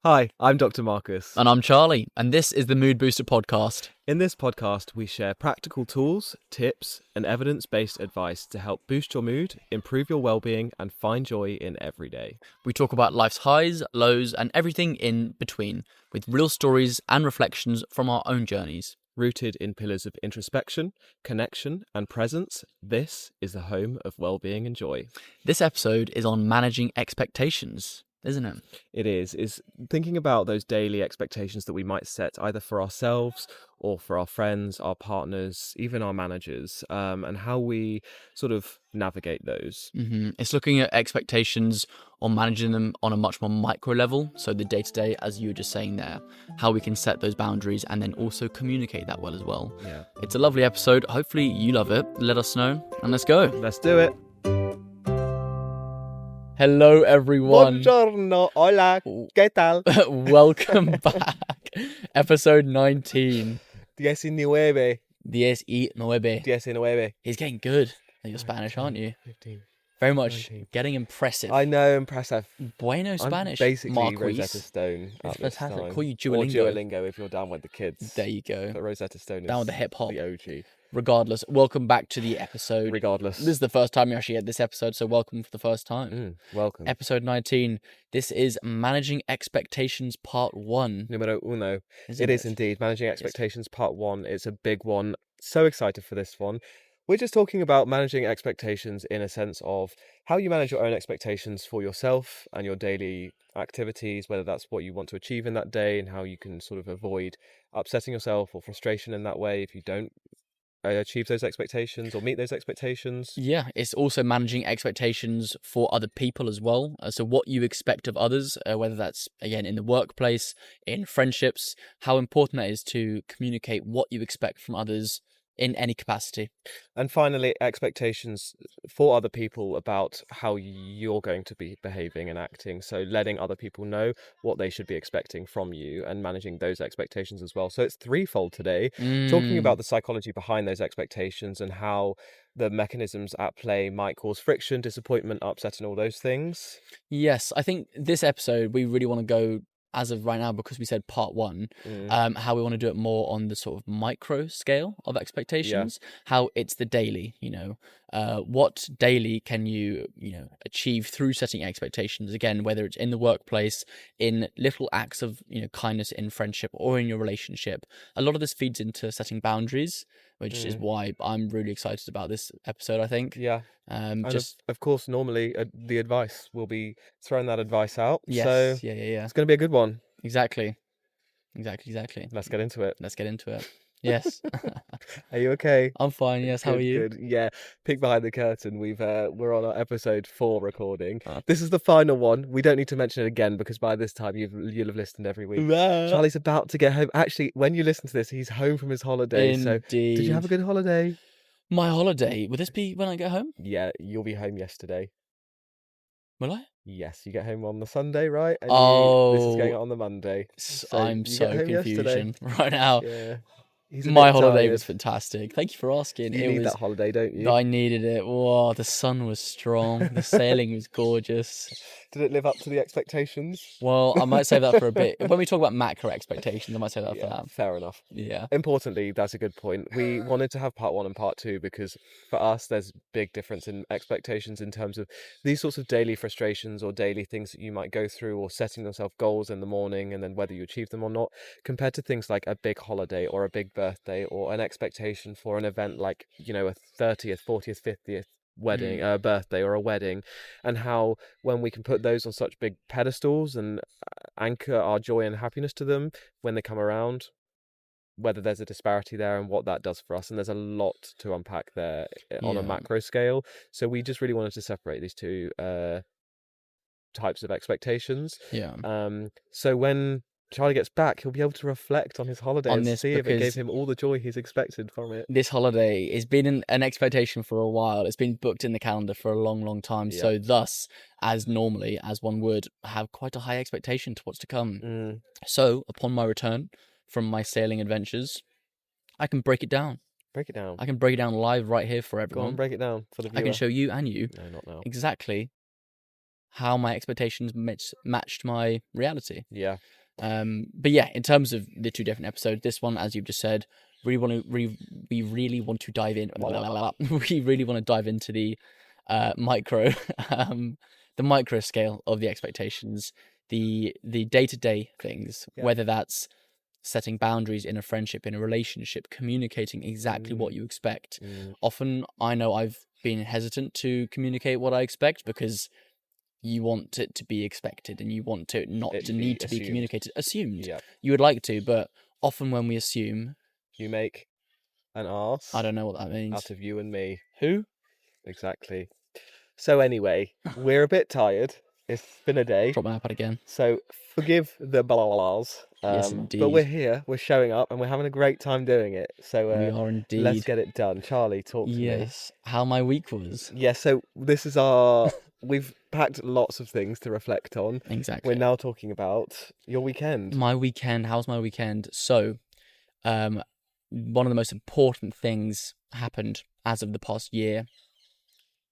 Hi, I'm Dr. Marcus. And I'm Charlie, and this is the Mood Booster Podcast. In this podcast, we share practical tools, tips, and evidence-based advice to help boost your mood, improve your well-being, and find joy in every day. We talk about life's highs, lows, and everything in between, with real stories and reflections from our own journeys. Rooted in pillars of introspection, connection, and presence, this is the home of well-being and joy. This episode is on managing expectations, isn't it? It is thinking about those daily expectations that we might set either for ourselves or for our friends, our partners, even our managers, and how we sort of navigate those. It's looking at expectations or managing them on a much more micro level. So the day-to-day, as you were just saying there, how we can set those boundaries and then also communicate that well as well. Yeah. It's a lovely episode. Hopefully you love it. Let us know and let's go. Let's do it. Hello everyone. Buongiorno, hola, ¿qué tal? Welcome back. Episode 19. 19. 19. He's getting good at your Spanish, aren't you? 15. Very much 19. getting impressive. I know, impressive. Bueno Spanish. I'm basically Marquise. Rosetta Stone. It's at this fantastic. time. Call you Or Duolingo. Duolingo if you're down with the kids. There you go. But Rosetta Stone is Down with the hip hop. the OG. Regardless, welcome back to the episode. Regardless. This is the first time you actually had this episode, so welcome for the first time. Welcome. Episode 19. This is Managing Expectations Part 1. Numero uno. Isn't It is indeed. Managing Expectations Part 1. It's a big one. So excited for this one. We're just talking about managing expectations in a sense of how you manage your own expectations for yourself and your daily activities, whether that's what you want to achieve in that day and how you can sort of avoid upsetting yourself or frustration in that way if you don't achieve those expectations or meet those expectations. Yeah, it's also managing expectations for other people as well. So what you expect of others, whether that's, again, in the workplace, in friendships, how important that is to communicate what you expect from others in any capacity. And finally, expectations for other people about how you're going to be behaving and acting. So letting other people know what they should be expecting from you and managing those expectations as well. So it's threefold today, talking about the psychology behind those expectations and how the mechanisms at play might cause friction, disappointment, upset, and all those things. Yes, I think this episode, we really want to go, as of right now, because we said part 1, how we want to do it more on the sort of micro scale of expectations, how it's the daily, what daily can you achieve through setting expectations, again, whether it's in the workplace, in little acts of, kindness in friendship or in your relationship. A lot of this feeds into setting boundaries, which is why I'm really excited about this episode, I think. Yeah. And of course, normally the advice will be throwing that advice out. Yes. So Yeah. it's going to be a good one. Exactly. Let's get into it. Yes. Are you okay? I'm fine. Yes. How are you? Good. Yeah. Peek behind the curtain. We're on our episode 4 recording. This is the final one. We don't need to mention it again because by this time you'll have listened every week. Charlie's about to get home. Actually, when you listen to this, he's home from his holiday. Indeed. So did you have a good holiday? My holiday. Will this be when I get home? Yeah, you'll be home yesterday. Will I? Yes, you get home on the Sunday, right? And this is going out on the Monday. I'm you so get home confusion yesterday. right now. Yeah. My holiday was fantastic. Thank you for asking. You need that holiday, don't you? I needed it. Whoa, the sun was strong. The sailing was gorgeous. Did it live up to the expectations? Well, I might save that for a bit. When we talk about macro expectations, I might save that for that. Fair enough. Yeah. Importantly, that's a good point. We wanted to have part 1 and part 2 because for us, there's big difference in expectations in terms of these sorts of daily frustrations or daily things that you might go through or setting yourself goals in the morning and then whether you achieve them or not, compared to things like a big holiday or a big birthday or an expectation for an event like, a 30th, 40th, 50th wedding, birthday or a wedding, and how when we can put those on such big pedestals and anchor our joy and happiness to them when they come around, whether there's a disparity there and what that does for us. And there's a lot to unpack there on a macro scale. So we just really wanted to separate these two types of expectations. So when Charlie gets back, he'll be able to reflect on his holiday and see if it gave him all the joy he's expected from it. This holiday has been an expectation for a while. It's been booked in the calendar for a long, long time. Yeah. So thus, as normally, as one would, have quite a high expectation to what's to come. So upon my return from my sailing adventures, I can break it down. I can break it down live right here for everyone. Go on, break it down for the viewer. I can show you and you No, not now. exactly how my expectations matched my reality. Yeah. But yeah, in terms of the two different episodes, this one, as you've just said, we really want to dive in. We really want to dive into the micro, the micro scale of the expectations, the day-to-day things, whether that's setting boundaries in a friendship, in a relationship, communicating exactly what you expect. Often, I know I've been hesitant to communicate what I expect because you want it to be expected and you want it not to need to be communicated. Assumed. Yeah. You would like to, but often when we assume, You make an arse I don't know what that means. out of you and me. Who? Exactly. So anyway, we're a bit tired. It's been a day. Drop my iPad again. So forgive the blah-blahs. Yes, indeed. But we're here, we're showing up, and we're having a great time doing it. So we are indeed. let's get it done. Charlie, talk to me. Yes, how my week was. Yeah, so this is our... We've packed lots of things to reflect on. Exactly. We're now talking about your weekend. My weekend. How's my weekend? So, one of the most important things happened as of the past year.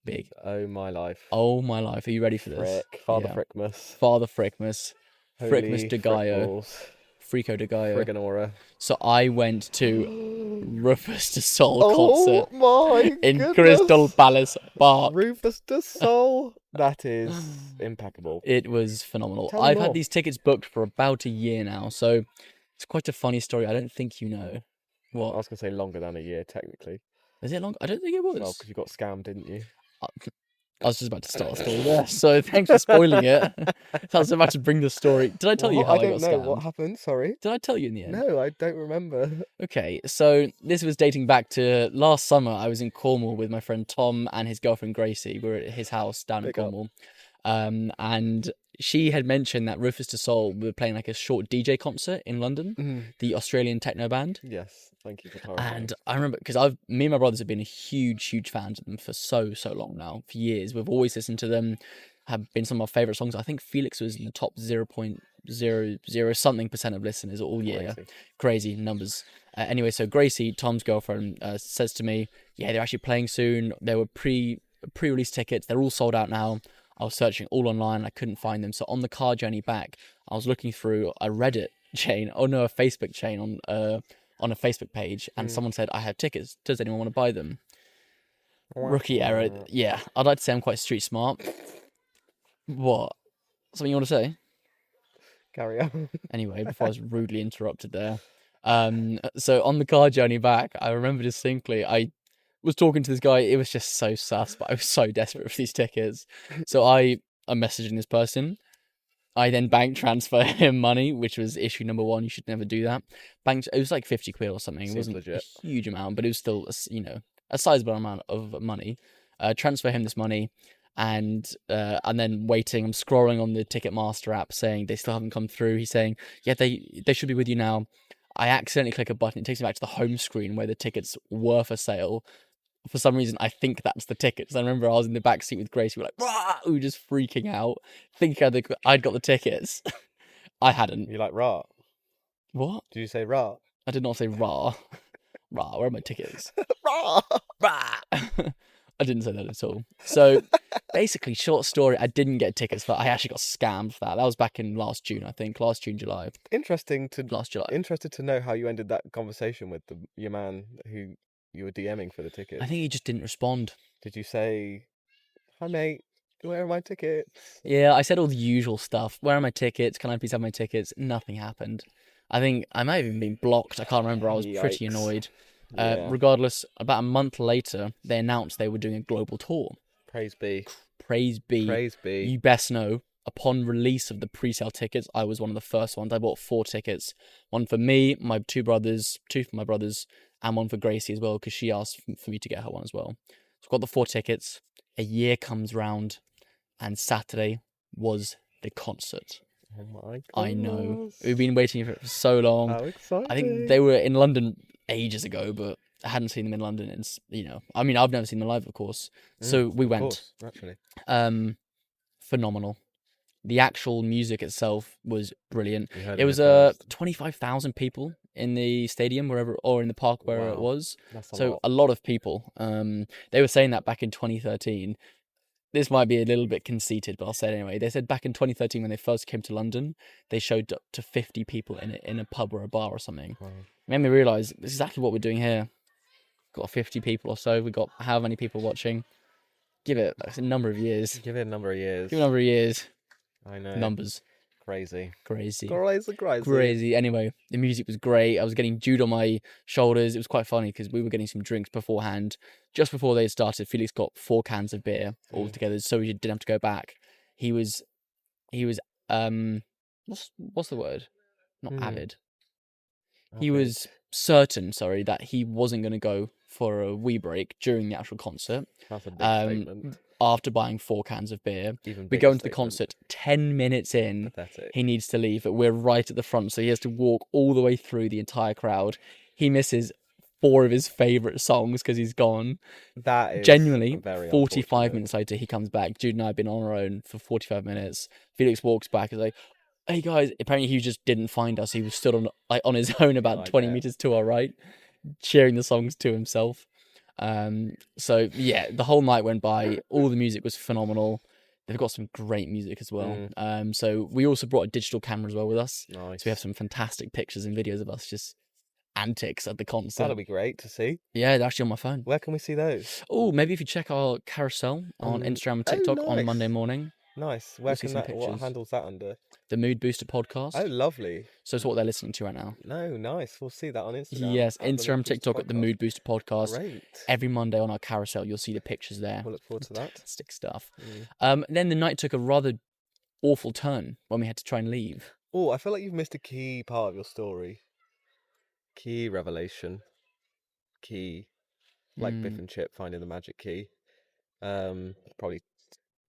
Big. Oh, my life. Oh, my life. Are you ready for this? Father Frickmas. Father Frickmas. Frickmas de Gallo. Frickballs. Frico de Gallo. Friganora. So I went to Rufus de Sol concert my in goodness. Crystal Palace Park. Rufus de Sol. That is impeccable. It was phenomenal. Tell me I've more. had these tickets booked for about a year now, so it's quite a funny story. I don't think you know. I What? was going to say longer than a year, technically. Is it long? I don't think it was. Well, because you got scammed, didn't you? I was just about to start a story there, so thanks for spoiling it. I was about to bring the story. Did I tell you how I got don't know scammed? what happened, sorry. Did I tell you in the end? No, I don't remember. Okay, so this was dating back to last summer. I was in Cornwall with my friend Tom and his girlfriend Gracie. We were at his house down in Big up. Cornwall. And she had mentioned that Rufus de Sol were playing like a short DJ concert in London, the Australian techno band. Yes, thank you for clarifying. And I remember because me and my brothers have been huge fans of them for so long now, for years. We've always listened to them. Have been some of our favorite songs. I think Felix was in the top 0.00 something percent of listeners all year. Crazy numbers. Anyway, so Gracie, Tom's girlfriend, says to me, "Yeah, they're actually playing soon. There were pre-release tickets. They're all sold out now." I was searching all online. I couldn't find them. So on the car journey back, I was looking through a Reddit chain. Oh no, a Facebook chain on a Facebook page, and someone said, "I have tickets. Does anyone want to buy them?" Rookie error. Yeah, I'd like to say I'm quite street smart. What? Something you want to say? Carry on. Anyway, before I was rudely interrupted there. So on the car journey back, I remember distinctly, I was talking to this guy. It was just so sus, but I was so desperate for these tickets. So I'm messaging this person. I then bank transfer him money, which was issue number 1. You should never do that. It was like 50 quid or something. It wasn't legit. A huge amount, but it was still, a sizable amount of money. Transfer him this money. And then waiting, I'm scrolling on the Ticketmaster app saying they still haven't come through. He's saying, yeah, they should be with you now. I accidentally click a button. It takes me back to the home screen where the tickets were for sale. For some reason, I think that's the tickets. I remember I was in the back seat with Grace. We were like, rah! We were just freaking out, thinking I'd got the tickets. I hadn't. You like rah? What? Did you say rah? I did not say rah. Rah, where are my tickets? Rah! Rah! I didn't say that at all. So basically, short story, I didn't get tickets for that. I actually got scammed for that. That was back in last June, I think. Last June, July. Last July. Interested to know how you ended that conversation with your man who you were DMing for the tickets. I think he just didn't respond. Did you say, "Hi mate, where are my tickets?" Yeah, I said all the usual stuff. Where are my tickets? Can I please have my tickets? Nothing happened. I think I might have even been blocked. I can't remember. I was pretty annoyed. Yeah. Regardless, about a month later, they announced they were doing a global tour. Praise be. Praise be. Praise be. You best know, upon release of the pre-sale tickets, I was one of the first ones. I bought 4 tickets. One for me, my 2 brothers, 2 for my brothers, and one for Gracie as well, because she asked for me to get her one as well. So I've got the 4 tickets. A year comes round, and Saturday was the concert. Oh my god. I know. We've been waiting for it for so long. How exciting. I think they were in London ages ago, but I hadn't seen them in London. And, I mean, I've never seen them live, of course. So we went. Of course, naturally. Phenomenal. The actual music itself was brilliant. It was 25,000 people in the stadium, or in the park where it was. That's a lot of people. They were saying that back in 2013. this might be a little bit conceited, but I'll say it anyway. They said back in 2013 when they first came to London, they showed up to 50 people in a pub or a bar or something. Wow. Made me realise this is exactly what we're doing here. Got 50 people or so. We got how many people watching? Give it a number of years. Give it a number of years. Give it a number of years. I know. Numbers. Crazy. Anyway, the music was great. I was getting Jude on my shoulders. It was quite funny because we were getting some drinks beforehand. Just before they started, Felix got 4 cans of beer all together, so we didn't have to go back. He was what's the word? Not avid. He was certain, that he wasn't going to go for a wee break during the actual concert. That's a big statement. After buying 4 cans of beer. We go into the concert 10 minutes in. Pathetic. He needs to leave, but we're right at the front, so he has to walk all the way through the entire crowd. He misses 4 of his favourite songs because he's gone. That is genuinely very 45 minutes later he comes back. Jude and I have been on our own for 45 minutes. Felix walks back and is like, hey guys, apparently he just didn't find us. He was stood on his own about 20 meters to our right, cheering the songs to himself. So yeah, the whole night went by. All the music was phenomenal. They've got some great music as well. So we also brought a digital camera as well with us. Nice. So we have some fantastic pictures and videos of us just antics at the concert. That'll be great to see. Yeah, they're actually on my phone. Where can we see those? Oh, maybe if you check our carousel on Instagram and TikTok on Monday morning. Nice. Where can that? What handle's that under? The Mood Booster podcast. Oh, lovely. So it's what they're listening to right now. No, nice. We'll see that on Instagram. Yes, Instagram, TikTok at the Mood Booster podcast. Great. Every Monday on our carousel, you'll see the pictures there. We'll look forward to that. Fantastic stuff. Then the night took a rather awful turn when we had to try and leave. Oh, I feel like you've missed a key part of your story. Key revelation. Key. Like Biff and Chip finding the magic key. Probably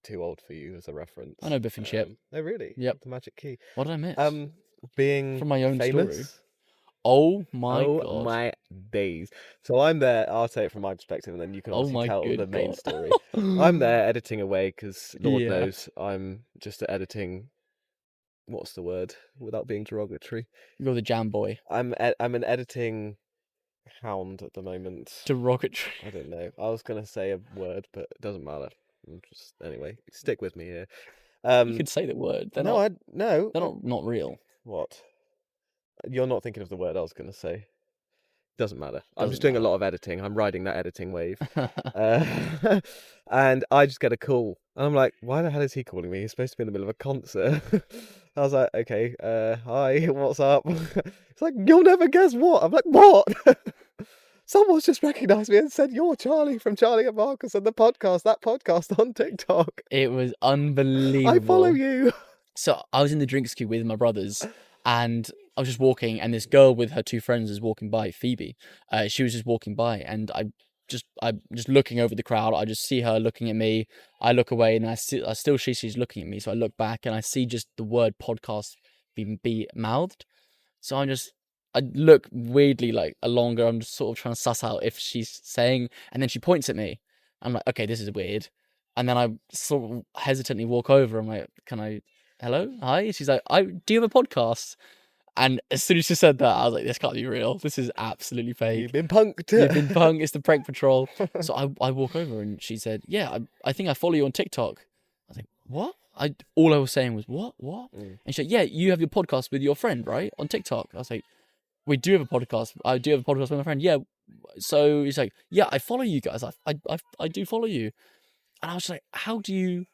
too old for you as a reference. I know Biff and Chip. Oh, really? Yep. The magic key. What did I miss? Being from my own famous. story. Oh my god. Oh my days. So I'm there, I'll say it from my perspective and then you can obviously tell the main story. I'm there editing away because Lord knows I'm just editing, what's the word, without being derogatory. You're the jam boy. I'm an editing hound at the moment. Derogatory. I don't know. I was going to say a word, but it doesn't matter. Anyway, stick with me here. You could say the word. They're not real. What? You're not thinking of the word I was going to say. Doesn't matter. I'm just doing a lot of editing. I'm riding that editing wave. And I just get a call. And I'm like, why the hell is he calling me? He's supposed to be in the middle of a concert. I was like, okay, hi, what's up? It's like, you'll never guess what. I'm like, what? Someone's just recognised me and said, you're Charlie from Charlie and Marcus and that podcast on TikTok. It was unbelievable. I follow you. So I was in the drinks queue with my brothers and I was just walking and this girl with her 2 friends was walking by, Phoebe. She was just walking by and I'm just looking over the crowd. I just see her looking at me. I look away and I still see she's looking at me. So I look back and I see just the word podcast be mouthed. So I look weirdly like longer. I'm just sort of trying to suss out if she's saying, and then she points at me. I'm like, okay, this is weird. And then I sort of hesitantly walk over. I'm like, hello? Hi? She's like, do you have a podcast? And as soon as she said that, I was like, this can't be real. This is absolutely fake. You've been punked. You've been punked. It's the prank patrol. So I walk over and she said, yeah, I think I follow you on TikTok. I was like, what? All I was saying was, what? And she said, yeah, you have your podcast with your friend, right? On TikTok. I was like, we do have a podcast. I do have a podcast with my friend. Yeah. So he's like, yeah, I follow you guys. I do follow you. And I was like, how do you,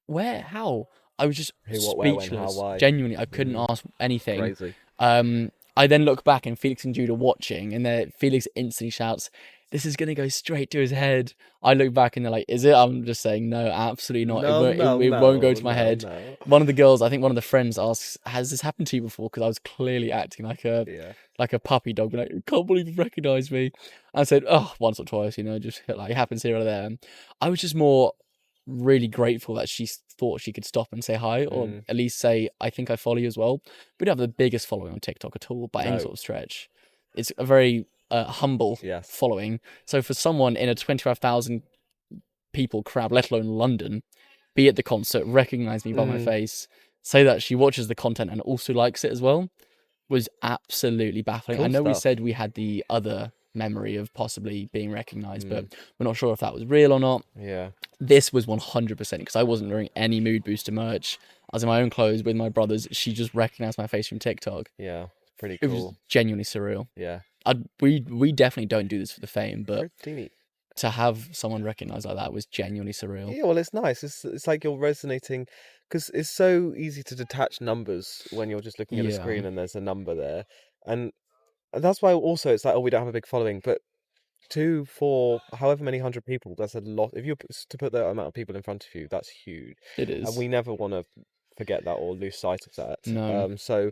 where, how? I was just speechless. Where, when, how, why? Genuinely, I couldn't ask anything. Crazy. I then look back and Felix and Jude are watching and Felix instantly shouts, this is going to go straight to his head. I look back and they're like, is it? I'm just saying, no, absolutely not. It won't go to my head. No. One of the girls, I think one of the friends asks, has this happened to you before? Because I was clearly acting like a puppy dog. Like, I can't believe you recognise me. I said, once or twice, just like it happens here or there. I was just more really grateful that she thought she could stop and say hi, or at least say, I think I follow you as well. We don't have the biggest following on TikTok at all by any sort of stretch. It's a very humble following. So for someone in a 25,000 people crowd, let alone London, be at the concert, recognise me by my face, say that she watches the content and also likes it as well, was absolutely baffling. Cool I know stuff. we said we had the other memory of possibly being recognized, but Mm. we're not sure if that was real or not. Yeah. This was 100% because I wasn't wearing any mood booster merch. I was in my own clothes with my brothers. She just recognized my face from TikTok. Yeah. Pretty It was cool. genuinely surreal. Yeah. We definitely don't do this for the fame, but Pretty neat. to have someone recognized like that was genuinely surreal. Yeah, well, it's nice. It's like you're resonating because it's so easy to detach numbers when you're just looking at a Yeah, screen and there's a number there, and that's why also it's like, oh, we don't have a big following, but 2, 4, however many hundred people, that's a lot. If you to put that amount of people in front of you, that's huge, it and is. we never want to forget that or lose sight of that. No. So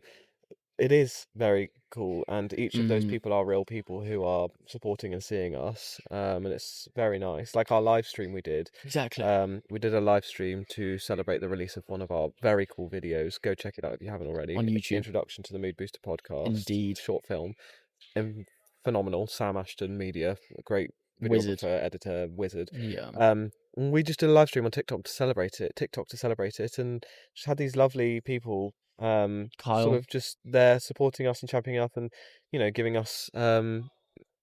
it is very cool, and each of those Mm, people are real people who are supporting and seeing us, and it's very nice. Like our live stream exactly. we did a live stream to celebrate the release of one of our very cool videos. Go check it out if you haven't already. On The YouTube. introduction to the Mood Booster podcast, Indeed. short film, and phenomenal. Sam Ashton Media, a great Wizard. videographer, editor, wizard. Yeah. We just did a live stream on TikTok to celebrate it, and just had these lovely people sort Kyle. of just there supporting us and championing up and giving us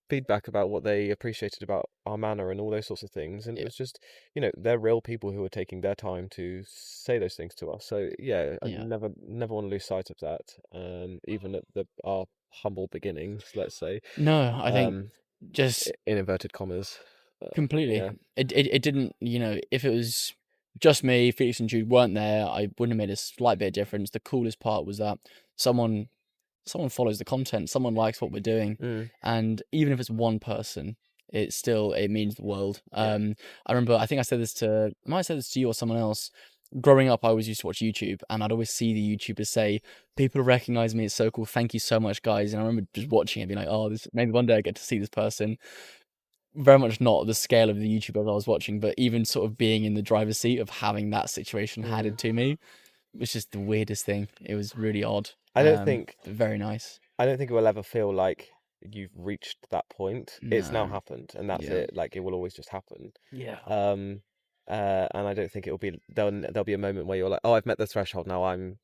feedback about what they appreciated about our manner and all those sorts of things. And it Yeah. was just they're real people who are taking their time to say those things to us. So yeah, I Yeah. never want to lose sight of that, even at our humble beginnings, let's say, No, I think um just in inverted commas. completely. Yeah. It didn't, if it was just me, Felix and Jude weren't there, I wouldn't have made a slight bit of difference. The coolest part was that someone follows the content, someone likes what we're doing, Mm, and even if it's one person, it means the world. yeah. I remember, I think I might have said this to you or someone else. Growing up, I always used to watch YouTube, and I'd always see the YouTubers say, "People recognize me. It's so cool. Thank you so much, guys." And I remember just watching it, being like, "Oh, this maybe one day I get to see this person." Very much not the scale of the YouTubers I was watching, but even sort of being in the driver's seat of having that situation Mm. handed to me was just the weirdest thing. It was really odd, I don't think but very nice. I don't think it will ever feel like you've reached that point. It's now No. happened, and that's Yeah. it. Like it will always just happen. Yeah. Um, and I don't think it'll be there'll be a moment where you're like, oh, I've met the threshold. Now I'm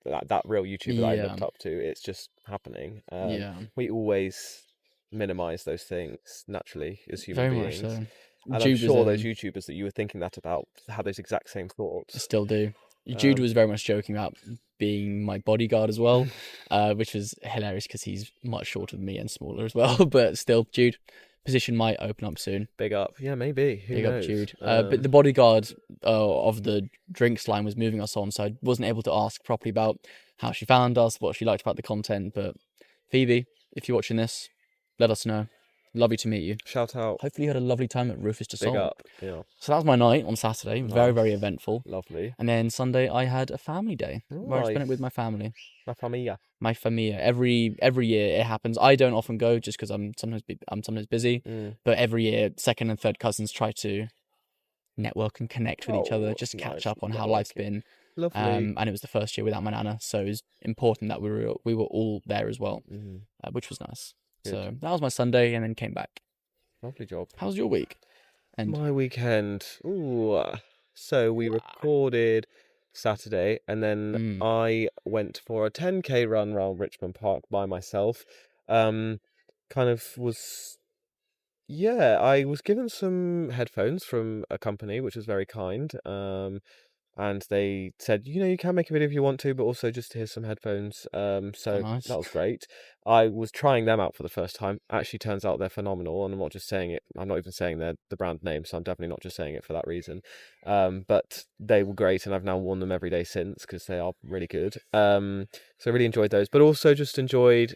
that real YouTuber that I Yeah. looked up to. It's just happening. Yeah. We always minimize those things naturally as human Very much beings, so. and I'm Jude was sure those YouTubers that you were thinking that about had those exact same thoughts. still do. Jude Um, was very much joking about being my bodyguard as well, which was hilarious because he's much shorter than me and smaller as well. But still, Jude, position might open up soon. Big up, yeah, maybe. Who Big knows? up, Jude. But the bodyguard of the drinks line was moving us on, so I wasn't able to ask properly about how she found us, what she liked about the content. But Phoebe, if you're watching this, let us know. Lovely to meet you. Shout out, Hopefully you had a lovely time at Rufus big DeSalt. up, yeah, So that was my night on Saturday. Very, very nice, eventful. lovely, And then Sunday I had a family day where I spent it with nice. my family, La familia. my familia. Every year it happens. I don't often go just because I'm sometimes busy. Mm. But every year, second and third cousins try to network and connect with each other, Oh, just catch nice up on how life's networking. been. Lovely. And it was the first year without my nana, so it was important that we were all there as well, Mm, which was nice. good. So that was my Sunday, and then came back. Lovely job. How was your week? And My weekend. Ooh. So we recorded Saturday, and then I went for a 10K run around Richmond Park by myself. Kind of was. Yeah, I was given some headphones from a company, which was very kind. And they said, you can make a video if you want to, but also just here's some headphones. So nice. that was great. I was trying them out for the first time. Actually, turns out they're phenomenal, and I'm not just saying it. I'm not even saying they're the brand name, so I'm definitely not just saying it for that reason. But they were great, and I've now worn them every day since because they are really good. So I really enjoyed those, but also just enjoyed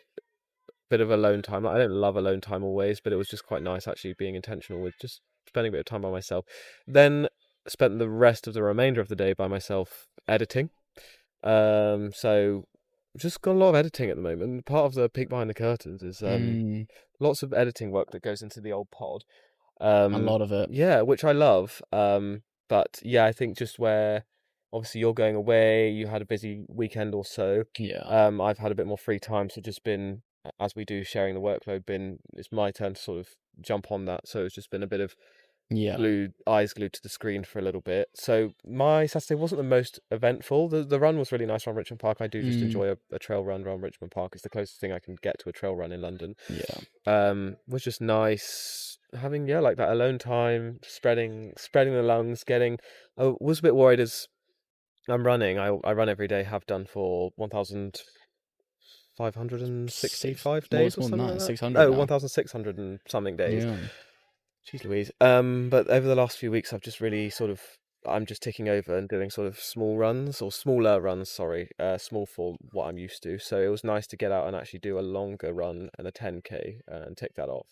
bit of alone time. Like, I don't love alone time always, but it was just quite nice actually being intentional with just spending a bit of time by myself. Then spent the rest of the remainder of the day by myself editing. So just got a lot of editing at the moment. Part of the peek behind the curtains is lots of editing work that goes into the old pod. A lot of it. Yeah, which I love. But yeah, I think just where obviously you're going away, you had a busy weekend or so. Yeah. I've had a bit more free time, so just been, as we do, sharing the workload. It's my turn to sort of jump on that. So it's just been a bit of eyes glued to the screen for a little bit. So my Saturday wasn't the most eventful. The run was really nice around Richmond Park. I do just enjoy a trail run around Richmond Park. It's the closest thing I can get to a trail run in London. Was just nice having like that alone time, spreading the lungs, getting. I was a bit worried as I'm running. I run every day, have done for 1,565 days or something like that. 600 now. 1,600 and something days. Yeah. Jeez Louise. But over the last few weeks, I've just really I'm just ticking over and doing sort of small runs, or smaller runs, sorry, small for what I'm used to. So it was nice to get out and actually do a longer run and a 10K and tick that off,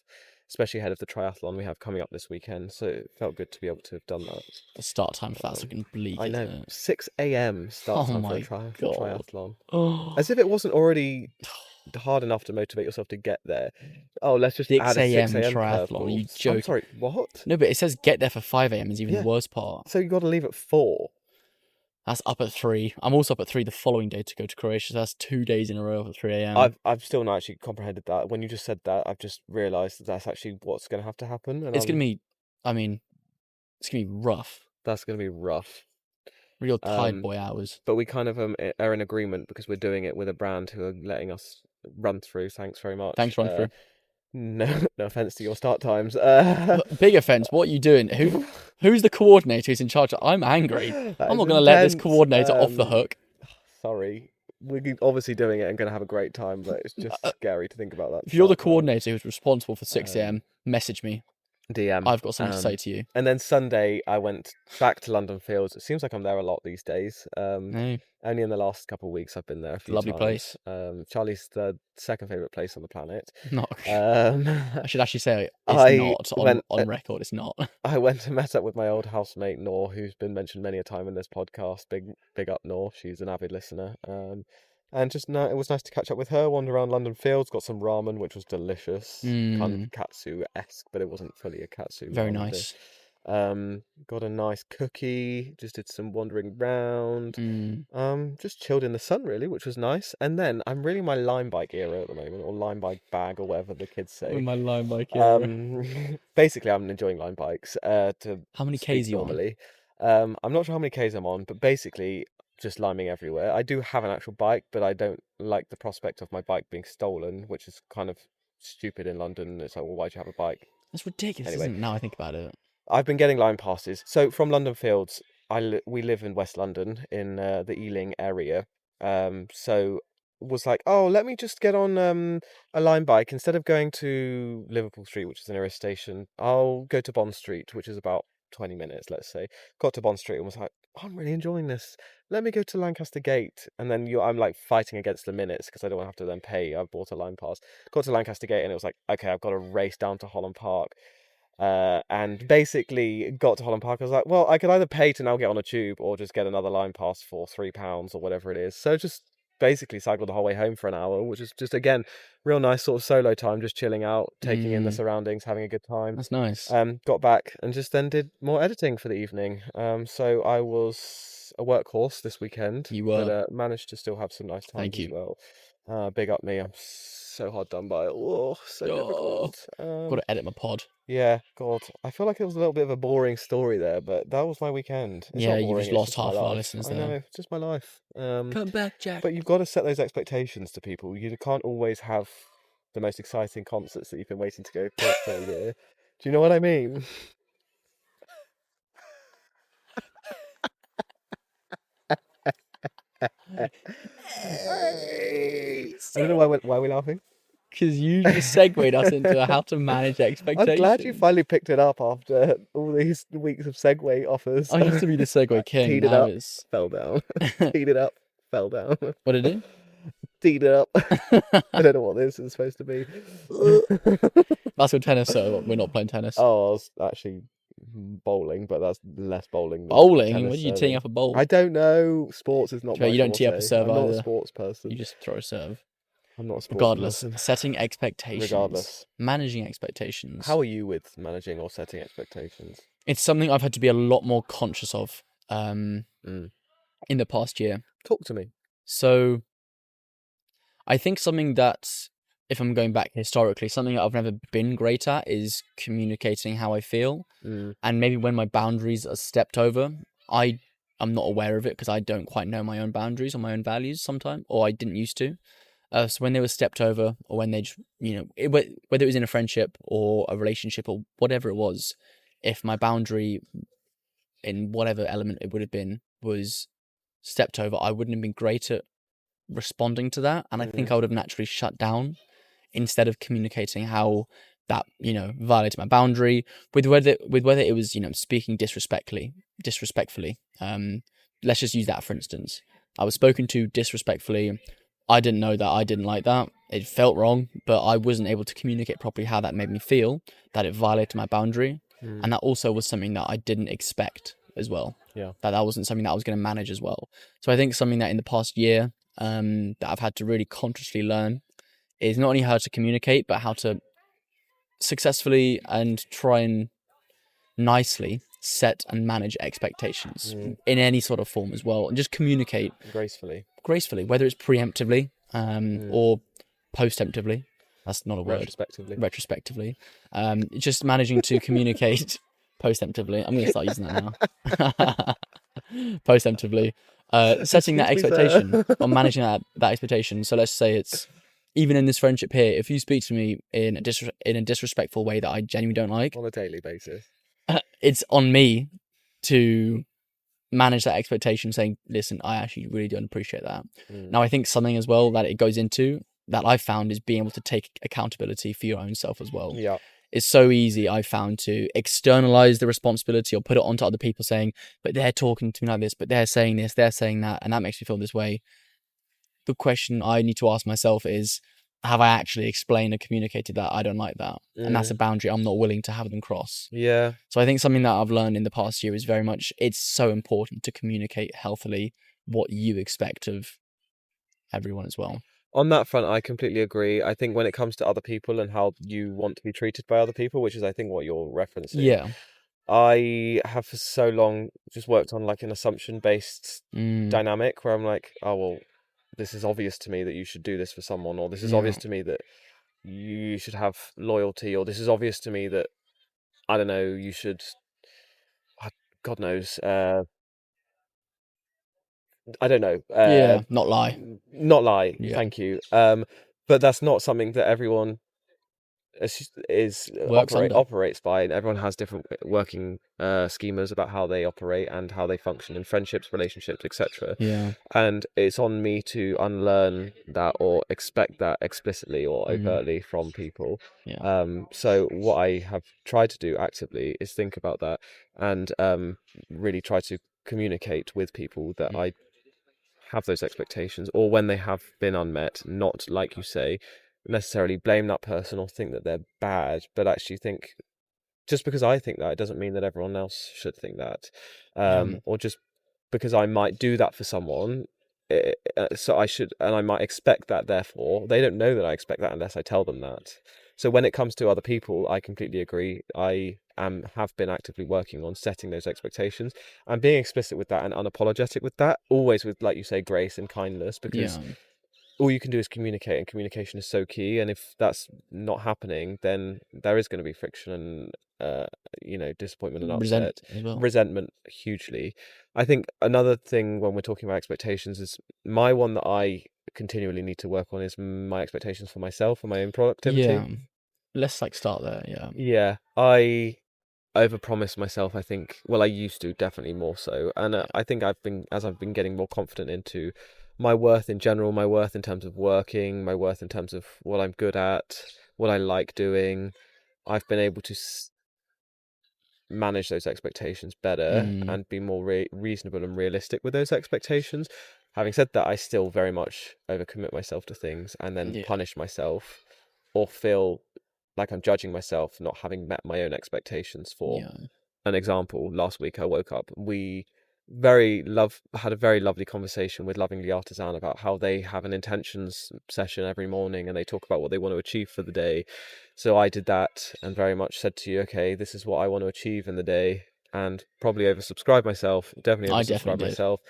especially ahead of the triathlon we have coming up this weekend. So it felt good to be able to have done that. The start time for that's looking bleak. I know, isn't it? 6 a.m. start time for a God. triathlon. Oh. As if it wasn't already hard enough to motivate yourself to get there. Oh, let's just 6 add a 6 a.m. a.m. triathlon. curveball. You joke? I'm sorry, what? No, but it says get there for 5 a.m. is even the worst part. So you got to leave at 4. That's up at 3. I'm also up at 3 the following day to go to Croatia. So that's 2 days in a row at 3 a.m. I've still not actually comprehended that. When you just said that, I've just realised that that's actually what's going to have to happen. And it's going to be, I mean, it's going to be rough. That's going to be rough. Real Tide Boy hours. But we kind of are in agreement because we're doing it with a brand who are letting us run through. Thanks very much. Thanks, run through. No offense to your start times. Big offense. What are you doing? Who's the coordinator who's in charge? I'm angry. I'm not going to let this coordinator off the hook. Sorry. We're obviously doing it and going to have a great time, but it's just scary to think about that. If you're the coordinator who's responsible for 6 a.m., message me. DM. I've got something to say to you. And then Sunday, I went back to London Fields. It seems like I'm there a lot these days. Only in the last couple of weeks I've been there a few Lovely times. place. Charlie's the second favourite place on the planet. Not. I should actually say it's not on record. It's not. I went and met up with my old housemate Nor, who's been mentioned many a time in this podcast. Big up Nor. She's an avid listener. And just it was nice to catch up with her, wander around London Fields, got some ramen, which was delicious. Kind of katsu-esque, but it wasn't fully a katsu. Very nice. Got a nice cookie, just did some wandering round. Just chilled in the sun, really, which was nice. And then I'm really in my Lime bike era at the moment, or Lime bike bag, or whatever the kids say. In my Lime bike era. Basically, I'm enjoying Lime bikes. How many Ks you normally? I'm not sure how many Ks I'm on, but basically just liming everywhere. I do have an actual bike, but I don't like the prospect of my bike being stolen, which is kind of stupid in London. It's like, well, why'd you have a bike? That's ridiculous, isn't it? Now I think about it. I've been getting line passes. So from London Fields, we live in West London in the Ealing area. So was like, oh, let me just get on a line bike instead of going to Liverpool Street, which is the nearest station. I'll go to Bond Street, which is about 20 minutes, let's say. Got to Bond Street and was like, oh, I'm really enjoying this. Let me go to Lancaster Gate. And then I'm like fighting against the minutes because I don't have to then pay. I bought a line pass. Got to Lancaster Gate and it was like, okay, I've got to race down to Holland Park. And basically got to Holland Park. I was like, well, I could either pay to now get on a tube or just get another line pass for £3 or whatever it is. So just basically cycled the whole way home for an hour, which is just, again, real nice sort of solo time, just chilling out, taking in the surroundings, having a good time. That's nice. Got back and just then did more editing for the evening. So I was a workhorse this weekend. You were. But managed to still have some nice times as well. Big up me. I'm so hard done by it. Oh, so difficult. Got to edit my pod. Yeah, God. I feel like it was a little bit of a boring story there, but that was my weekend. It's not boring, you just lost half our listeners there. I know, it's just my life. Come back, Jack. But you've got to set those expectations to people. You can't always have the most exciting concerts that you've been waiting to go for a year. Do you know what I mean? I don't know why we're laughing. Because you just segued us into how to manage expectations. I'm glad you finally picked it up after all these weeks of segue offers. I used to be the segue king. Teed it up, fell down. Teed it up, fell down. What did it do? Teed it up. I don't know what this is supposed to be. That's with tennis, so we're not playing tennis. Oh, I was actually bowling, but that's less bowling. Bowling? When are you teeing up a bowl? I don't know. Sports is not my You don't tee up a serve either. I'm not a sports person. You just throw a serve. I'm not a sports Regardless, person. setting expectations. Regardless. Managing expectations. How are you with managing or setting expectations? It's something I've had to be a lot more conscious of in the past year. Talk to me. So I think something that if I'm going back historically, something that I've never been great at is communicating how I feel. And maybe when my boundaries are stepped over, I'm not aware of it because I don't quite know my own boundaries or my own values sometimes, or I didn't used to. So when they were stepped over, or when they, whether it was in a friendship or a relationship or whatever it was, if my boundary in whatever element it would have been was stepped over, I wouldn't have been great at responding to that, and I think I would have naturally shut down instead of communicating how that violated my boundary, with whether it was speaking disrespectfully. Let's just use that for instance. I was spoken to disrespectfully. I didn't know that. I didn't like that. It felt wrong, but I wasn't able to communicate properly how that made me feel, that it violated my boundary. And that also was something that I didn't expect as well. Yeah. That wasn't something that I was going to manage as well. So I think something that in the past year that I've had to really consciously learn is not only how to communicate, but how to successfully and try and nicely set and manage expectations in any sort of form as well, and just communicate gracefully, whether it's preemptively or postemptively. That's not a word. Retrospectively. Just managing to communicate postemptively. I'm going to start using that now. Postemptively. Setting that expectation or managing that expectation. So let's say it's, even in this friendship here, if you speak to me in a disrespectful way that I genuinely don't like on a daily basis, it's on me to manage that expectation, saying, listen, I actually really don't appreciate that. Now, I think something as well that it goes into that I've found is being able to take accountability for your own self as well. Yeah. It's so easy, I found, to externalize the responsibility or put it onto other people, saying, but they're talking to me like this, but they're saying this, they're saying that, and that makes me feel this way. The question I need to ask myself is, have I actually explained and communicated that I don't like that? And that's a boundary I'm not willing to have them cross. Yeah. So I think something that I've learned in the past year is very much, it's so important to communicate healthily what you expect of everyone as well. On that front, I completely agree. I think when it comes to other people and how you want to be treated by other people, which is, I think, what you're referencing. Yeah. I have for so long just worked on like an assumption-based dynamic where I'm like, oh, well, this is obvious to me that you should do this for someone, or this is obvious to me that you should have loyalty, or this is obvious to me that, I don't know, you should, God knows, I don't know. Not lie. Not lie. Yeah. Thank you. But that's not something that everyone operates by, and everyone has different working schemas about how they operate and how they function in friendships, relationships, etc. And it's on me to unlearn that or expect that explicitly or overtly from people. So what I have tried to do actively is think about that and really try to communicate with people that I have those expectations, or when they have been unmet, not, like you say, necessarily blame that person or think that they're bad, but actually think, just because I think that, it doesn't mean that everyone else should think that. Or just because I might do that for someone, so I should, and I might expect that, therefore they don't know that I expect that unless I tell them that. So when it comes to other people, I completely agree. I have been actively working on setting those expectations and being explicit with that and unapologetic with that, always with, like you say, grace and kindness, because all you can do is communicate, and communication is so key. And if that's not happening, then there is going to be friction and disappointment and upset, resentment hugely. I think another thing when we're talking about expectations is my one that I continually need to work on is my expectations for myself and my own productivity. Let's start there. I overpromise myself, I think. Well, I used to, definitely more so, and I think I've been getting more confident into my worth in general, my worth in terms of working, my worth in terms of what I'm good at, what I like doing. I've been able to manage those expectations better and be more reasonable and realistic with those expectations. Having said that, I still very much overcommit myself to things and then punish myself or feel like I'm judging myself not having met my own expectations. For an example, last week I woke up, we had a very lovely conversation with Lovingly Artisan about how they have an intentions session every morning and they talk about what they want to achieve for the day. So I did that and very much said to you, okay, this is what I want to achieve in the day, and probably oversubscribed myself, definitely oversubscribed myself.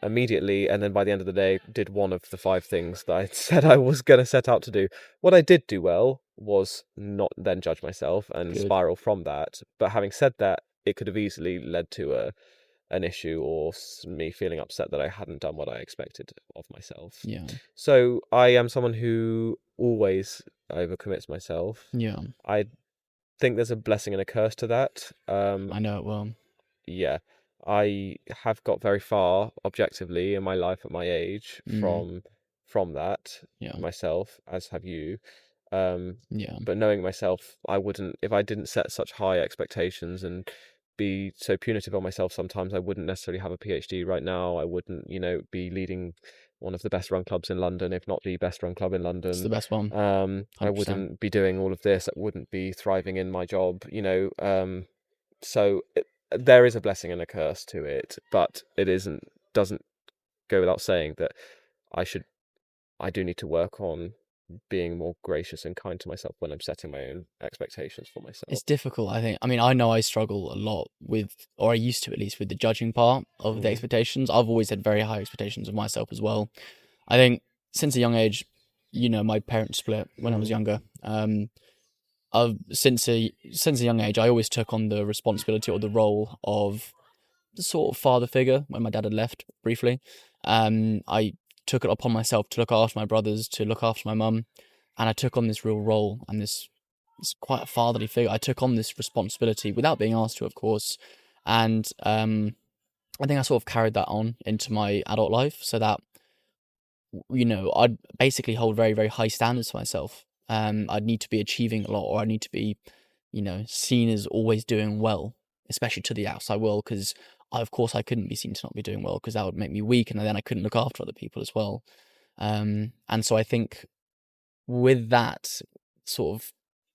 immediately, and then by the end of the day did one of the 5 things that I said I was going to set out to do. What I did do well was not then judge myself and Good. spiral from that. But having said that, it could have easily led to an issue or me feeling upset that I hadn't done what I expected of myself. Yeah. So I am someone who always overcommits myself. Yeah. I think there's a blessing and a curse to that. I know it well. Yeah, I have got very far objectively in my life at my age from that Yeah. myself, as have you. Yeah. But knowing myself, I wouldn't, if I didn't set such high expectations and be so punitive on myself sometimes, I wouldn't necessarily have a PhD right now. I wouldn't, be leading one of the best run clubs in London, if not the best run club in It's the London. best one. I 100%. wouldn't be doing all of this. I wouldn't be thriving in my job, so there is a blessing and a curse to it, but it doesn't go without saying that I do need to work on being more gracious and kind to myself when I'm setting my own expectations for myself. It's difficult, I think. I mean, I know I struggle a lot with, or I used to at least, with the judging part of the expectations. I've always had very high expectations of myself as well. I think since a young age, my parents split when I was younger. Since a young age, I always took on the responsibility or the role of the sort of father figure when my dad had left briefly. I took it upon myself to look after my brothers, to look after my mum, and I took on this real role and this it's quite a fatherly figure. I took on this responsibility without being asked to, of course, and I think I sort of carried that on into my adult life, so that I'd basically hold very, very high standards for myself. I'd need to be achieving a lot, or I'd need to be, seen as always doing well, especially to the outside world, because of course I couldn't be seen to not be doing well, because that would make me weak, and then I couldn't look after other people as well. And so I think with that sort of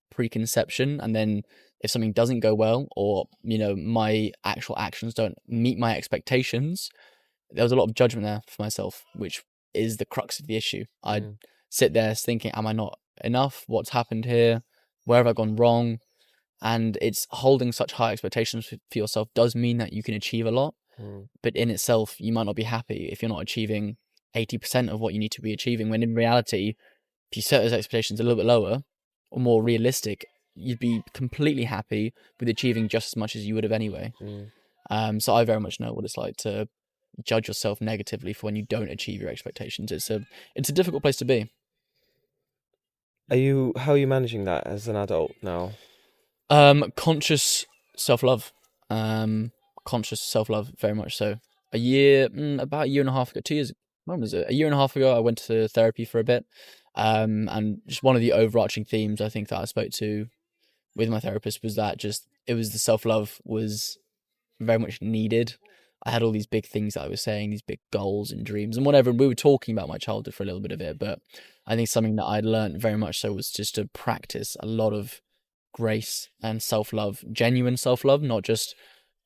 preconception, and then if something doesn't go well, or my actual actions don't meet my expectations, there was a lot of judgment there for myself, which is the crux of the issue. I'd sit there thinking, am I not enough? What's happened here? Where have I gone wrong? And it's holding such high expectations for yourself does mean that you can achieve a lot, but in itself, you might not be happy if you're not achieving 80% of what you need to be achieving, when in reality, if you set those expectations a little bit lower or more realistic, you'd be completely happy with achieving just as much as you would have anyway. So I very much know what it's like to judge yourself negatively for when you don't achieve your expectations. It's a difficult place to be. How are you managing that as an adult now? Conscious self-love. Conscious self-love, very much so. About a year and a half ago, 2 years, when was it? A year and a half ago, I went to therapy for a bit. And just one of the overarching themes I think that I spoke to with my therapist was that it was the self-love was very much needed. I had all these big things that I was saying, these big goals and dreams and whatever. And we were talking about my childhood for a little bit of it, but I think something that I'd learned very much so was just to practice a lot of grace and self-love, genuine self-love, not just,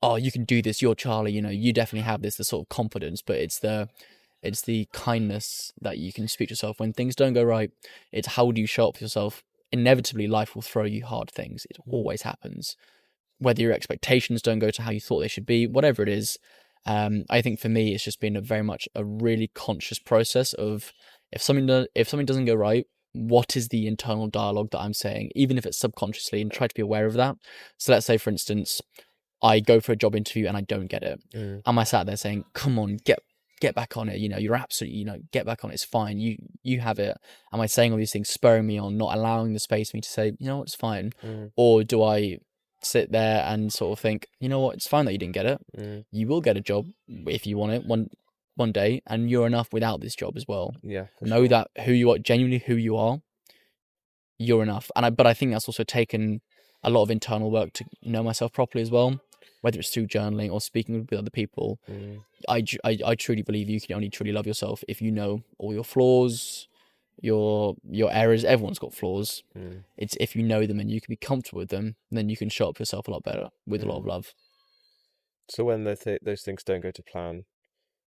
oh, you can do this, you're Charlie, you definitely have this, the sort of confidence, but it's the kindness that you can speak to yourself when things don't go right. It's how do you show up for yourself? Inevitably, life will throw you hard things. It always happens. Whether your expectations don't go to how you thought they should be, whatever it is. I think for me, it's just been very much a really conscious process of if something doesn't go right, what is the internal dialogue that I'm saying, even if it's subconsciously, and try to be aware of that. So let's say, for instance, I go for a job interview and I don't get it. Am I sat there saying, come on, get back on it, you're absolutely, get back on it, it's fine, you have it? Am I saying all these things, spurring me on, not allowing the space for me to say, it's fine? Or do I sit there and sort of think, it's fine that you didn't get it, you will get a job if you want it one day, and you're enough without this job as well. Know that who you are, genuinely who you are, you're enough. But I think that's also taken a lot of internal work to know myself properly as well, whether it's through journaling or speaking with other people. I truly believe you can only truly love yourself if you know all your flaws, your errors. Everyone's got flaws. It's if you know them and you can be comfortable with them, then you can show up yourself a lot better with a lot of love. So when those things don't go to plan,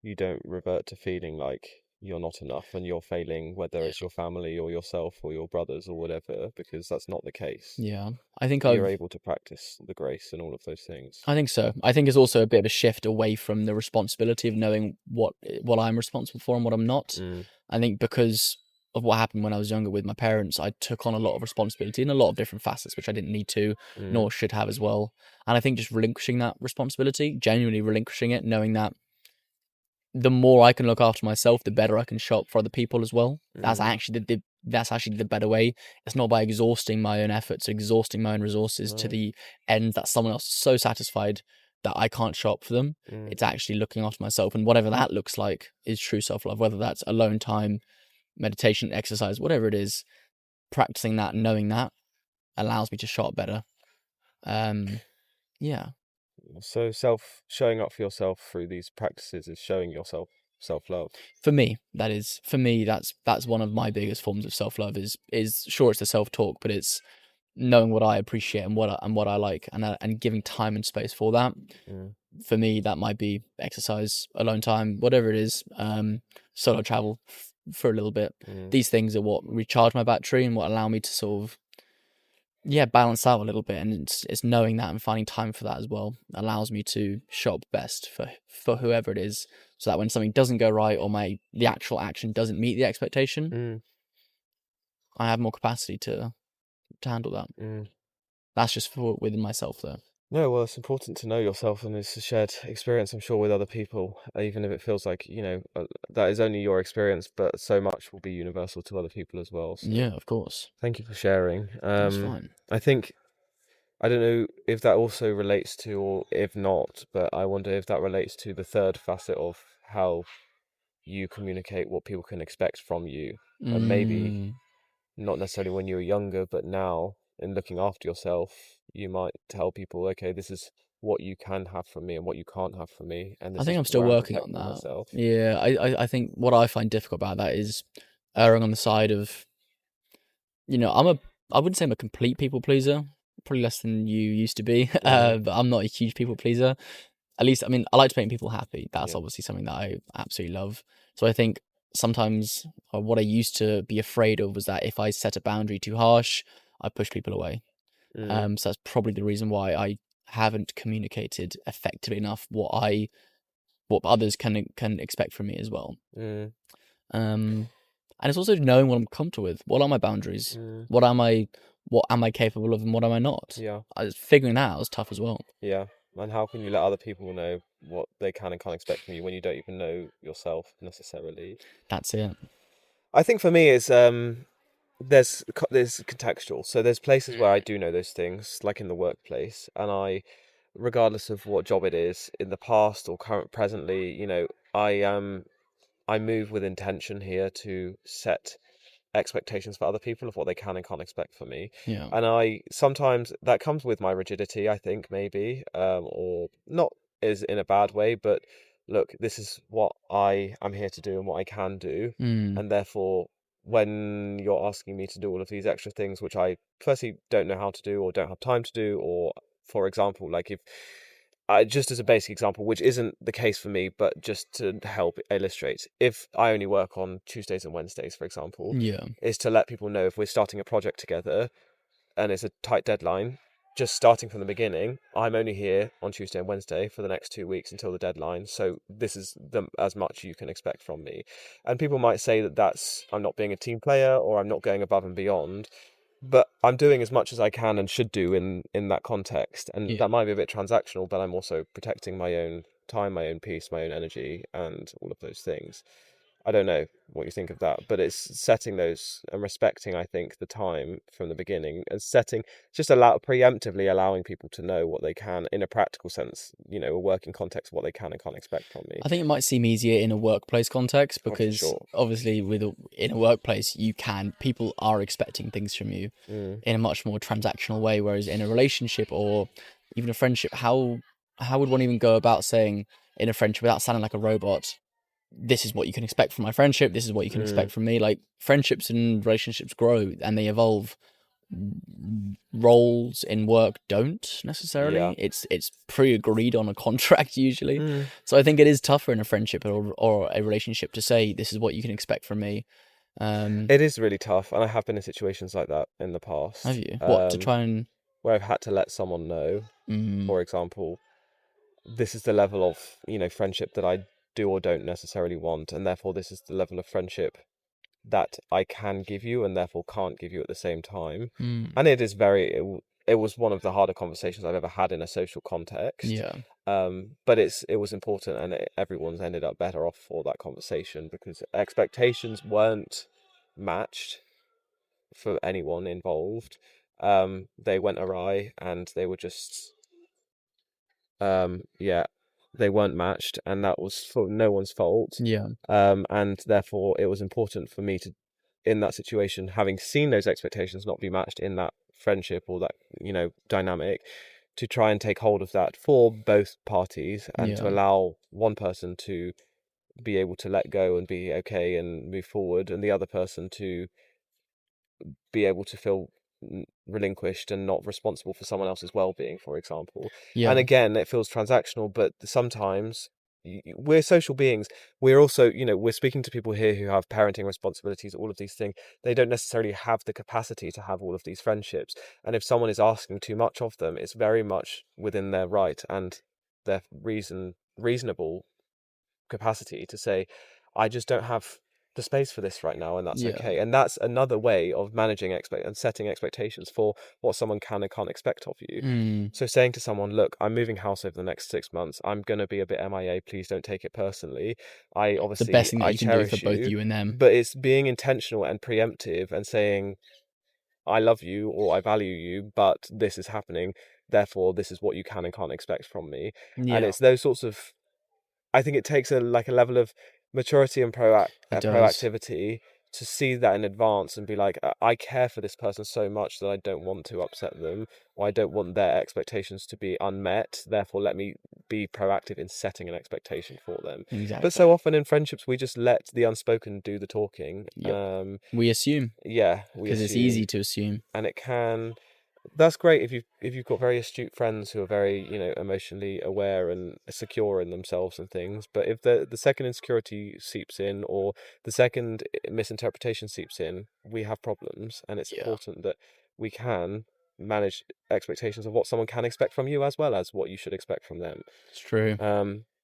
you don't revert to feeling like you're not enough and you're failing, whether Yeah. it's your family or yourself or your brothers or whatever, because that's not the case. Yeah. I think You're I've able to practice the grace and all of those things. I think so. I think it's also a bit of a shift away from the responsibility of knowing what I'm responsible for and what I'm not. Mm, I think because of what happened when I was younger with my parents, I took on a lot of responsibility in a lot of different facets, which I didn't need to, mm, nor should have as well. And I think just relinquishing that responsibility, genuinely relinquishing it, knowing that the more I can look after myself, the better I can show up for other people as well. That's mm, actually that's actually the better way. It's not by exhausting my own efforts, exhausting my own resources to no, the end that someone else is so satisfied that I can't show up for them. mm, It's actually looking after myself, and whatever that looks like is true self-love. Whether that's alone time, meditation, exercise, whatever it is, practicing that, knowing that allows me to show up better. Yeah. So showing up for yourself through these practices is showing yourself self-love. For me, that is for me. That's one of my biggest forms of self love. Is sure it's the self talk, but it's knowing what I appreciate and what I like, and giving time and space for that. Mm, For me, that might be exercise, alone time, whatever it is. Solo travel for a little bit. mm, These things are what recharge my battery and what allow me to sort of balance out a little bit. And it's knowing that and finding time for that as well allows me to show up best for whoever it is, so that when something doesn't go right or the actual action doesn't meet the expectation, mm, I have more capacity to handle that. mm. That's just for within myself though. No, well, it's important to know yourself, and it's a shared experience, I'm sure, with other people, even if it feels like, that is only your experience, but so much will be universal to other people as well. So Yeah, of course. thank you for sharing. That's fine. I think, I don't know if that also relates to, or if not, but I wonder if that relates to the third facet of how you communicate what people can expect from you. And maybe Mm. not necessarily when you were younger, but now in looking after yourself, you might tell people, okay, this is what you can have from me and what you can't have from me, and I this think is I'm still where I'm working on protecting that. myself. Yeah, I think what I find difficult about that is erring on the side of, I wouldn't say I'm a complete people pleaser, probably less than you used to be, Mm, but I'm not a huge people pleaser. At least, I mean, I like to make people happy. That's yeah. obviously something that I absolutely love. So I think sometimes what I used to be afraid of was that if I set a boundary too harsh, I push people away. Mm, So that's probably the reason why I haven't communicated effectively enough what others can expect from me as well. mm, Um, and it's also knowing what I'm comfortable with. What are my boundaries? mm, What am I capable of, and what am I not? yeah. Figuring that out is tough as well. Yeah. And how can you let other people know what they can and can't expect from you when you don't even know yourself necessarily? That's it. I think for me is there's contextual. So there's places where I do know those things, like in the workplace, and regardless of what job it is, in the past or current presently, I move with intention here to set expectations for other people of what they can and can't expect from me. Yeah. And I sometimes that comes with my rigidity, I think, maybe, or not is in a bad way, but look, this is what I am here to do and what I can do. Mm. And therefore, when you're asking me to do all of these extra things, which I firstly don't know how to do or don't have time to do, or for example, like if just as a basic example, which isn't the case for me, but just to help illustrate, if I only work on Tuesdays and Wednesdays, for example, Yeah. is to let people know if we're starting a project together and it's a tight deadline, just starting from the beginning, I'm only here on Tuesday and Wednesday for the next 2 weeks until the deadline. So this is as much you can expect from me. And people might say that I'm not being a team player or I'm not going above and beyond, but I'm doing as much as I can and should do in that context. And Yeah. that might be a bit transactional, but I'm also protecting my own time, my own peace, my own energy, and all of those things. I don't know what you think of that, but it's setting those and respecting, I think, the time from the beginning and preemptively allowing people to know what they can in a practical sense, a working context, what they can and can't expect from me. I think it might seem easier in a workplace context Oh, for because sure. obviously in a workplace people are expecting things from you Mm, in a much more transactional way, whereas in a relationship or even a friendship, how would one even go about saying in a friendship without sounding like a robot, this is what you can expect from my friendship, this is what you can mm, expect from me? Like friendships and relationships grow and they evolve roles in work don't necessarily. It's pre-agreed on a contract usually. So I think it is tougher in a friendship or a relationship to say this is what you can expect from me. It is really tough, and I have been in situations like that in the past. Have you? What, to try and where I've had to let someone know, for example, this is the level of, friendship that I do or don't necessarily want, and therefore this is the level of friendship that I can give you and therefore can't give you at the same time. And it is it was one of the harder conversations I've ever had in a social context. Yeah. But it was important, and everyone's ended up better off for that conversation because expectations weren't matched for anyone involved. They went awry, and they were just they weren't matched, and that was for no one's fault. Yeah. And therefore it was important for me to, in that situation, having seen those expectations not be matched in that friendship or that, dynamic, to try and take hold of that for both parties and to allow one person to be able to let go and be okay and move forward, and the other person to be able to feel relinquished and not responsible for someone else's well-being, for example. And again, it feels transactional, but sometimes we're social beings. We're also, we're speaking to people here who have parenting responsibilities, all of these things. They don't necessarily have the capacity to have all of these friendships, and if someone is asking too much of them, it's very much within their right and their reasonable capacity to say, I just don't have the space for this right now, and that's okay. And that's another way of managing and setting expectations for what someone can and can't expect of you. So saying to someone, look, I'm moving house over the next 6 months, I'm going to be a bit MIA, please don't take it personally. I obviously, the best thing that you can do for cherish both you and them. but it's being intentional and preemptive and saying, I love you or I value you, but this is happening, therefore this is what you can and can't expect from me. And it's those sorts of, I think it takes a level of maturity and proactivity to see that in advance and be like, I care for this person so much that I don't want to upset them, or I don't want their expectations to be unmet. Therefore, let me be proactive in setting an expectation for them. Exactly. But so often in friendships, we just let the unspoken do the talking. We assume. Yeah, because it's easy to assume, and it can. That's great if you've got very astute friends who are very, emotionally aware and secure in themselves and things. But if the second insecurity seeps in, or the second misinterpretation seeps in, we have problems. And it's important that we can manage expectations of what someone can expect from you as well as what you should expect from them. It's true.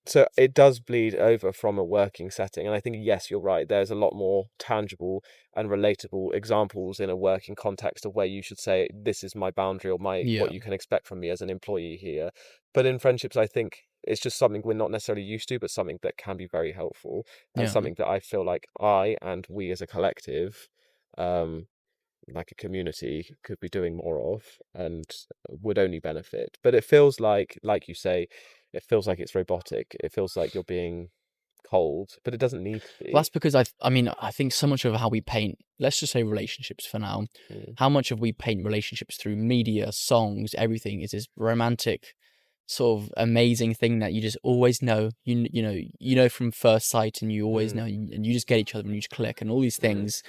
So it does bleed over from a working setting. And I think, yes, you're right. There's a lot more tangible and relatable examples in a working context of where you should say, this is my boundary or what you can expect from me as an employee here. But in friendships, I think it's just something we're not necessarily used to, but something that can be very helpful, and something that I feel like I and we as a collective, like a community, could be doing more of and would only benefit. But it feels like you say, it feels like it's robotic. It feels like you're being cold, but it doesn't need to be. Well, that's because I think so much of how we paint, let's just say relationships for now, how much of we paint relationships through media, songs, everything is this romantic sort of amazing thing that you just always know, you know from first sight, and you always know, and you just get each other and you just click, and all these things.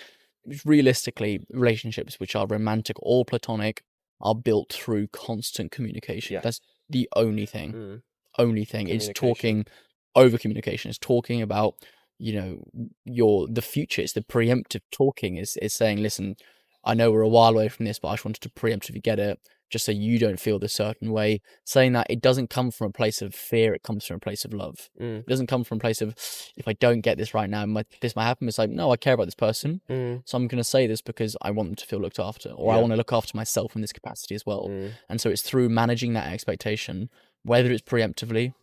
Realistically, relationships which are romantic or platonic are built through constant communication. That's the only thing. Only thing. It's talking over communication. It's talking about, the future. It's the preemptive talking. It's saying, listen, I know we're a while away from this, but I just wanted to preemptively get it, just so you don't feel this certain way. Saying that it doesn't come from a place of fear, it comes from a place of love. It doesn't come from a place of, if I don't get this right now, this might happen. It's like, no, I care about this person, so I'm going to say this because I want them to feel looked after, or I want to look after myself in this capacity as well. And so it's through managing that expectation, whether it's preemptively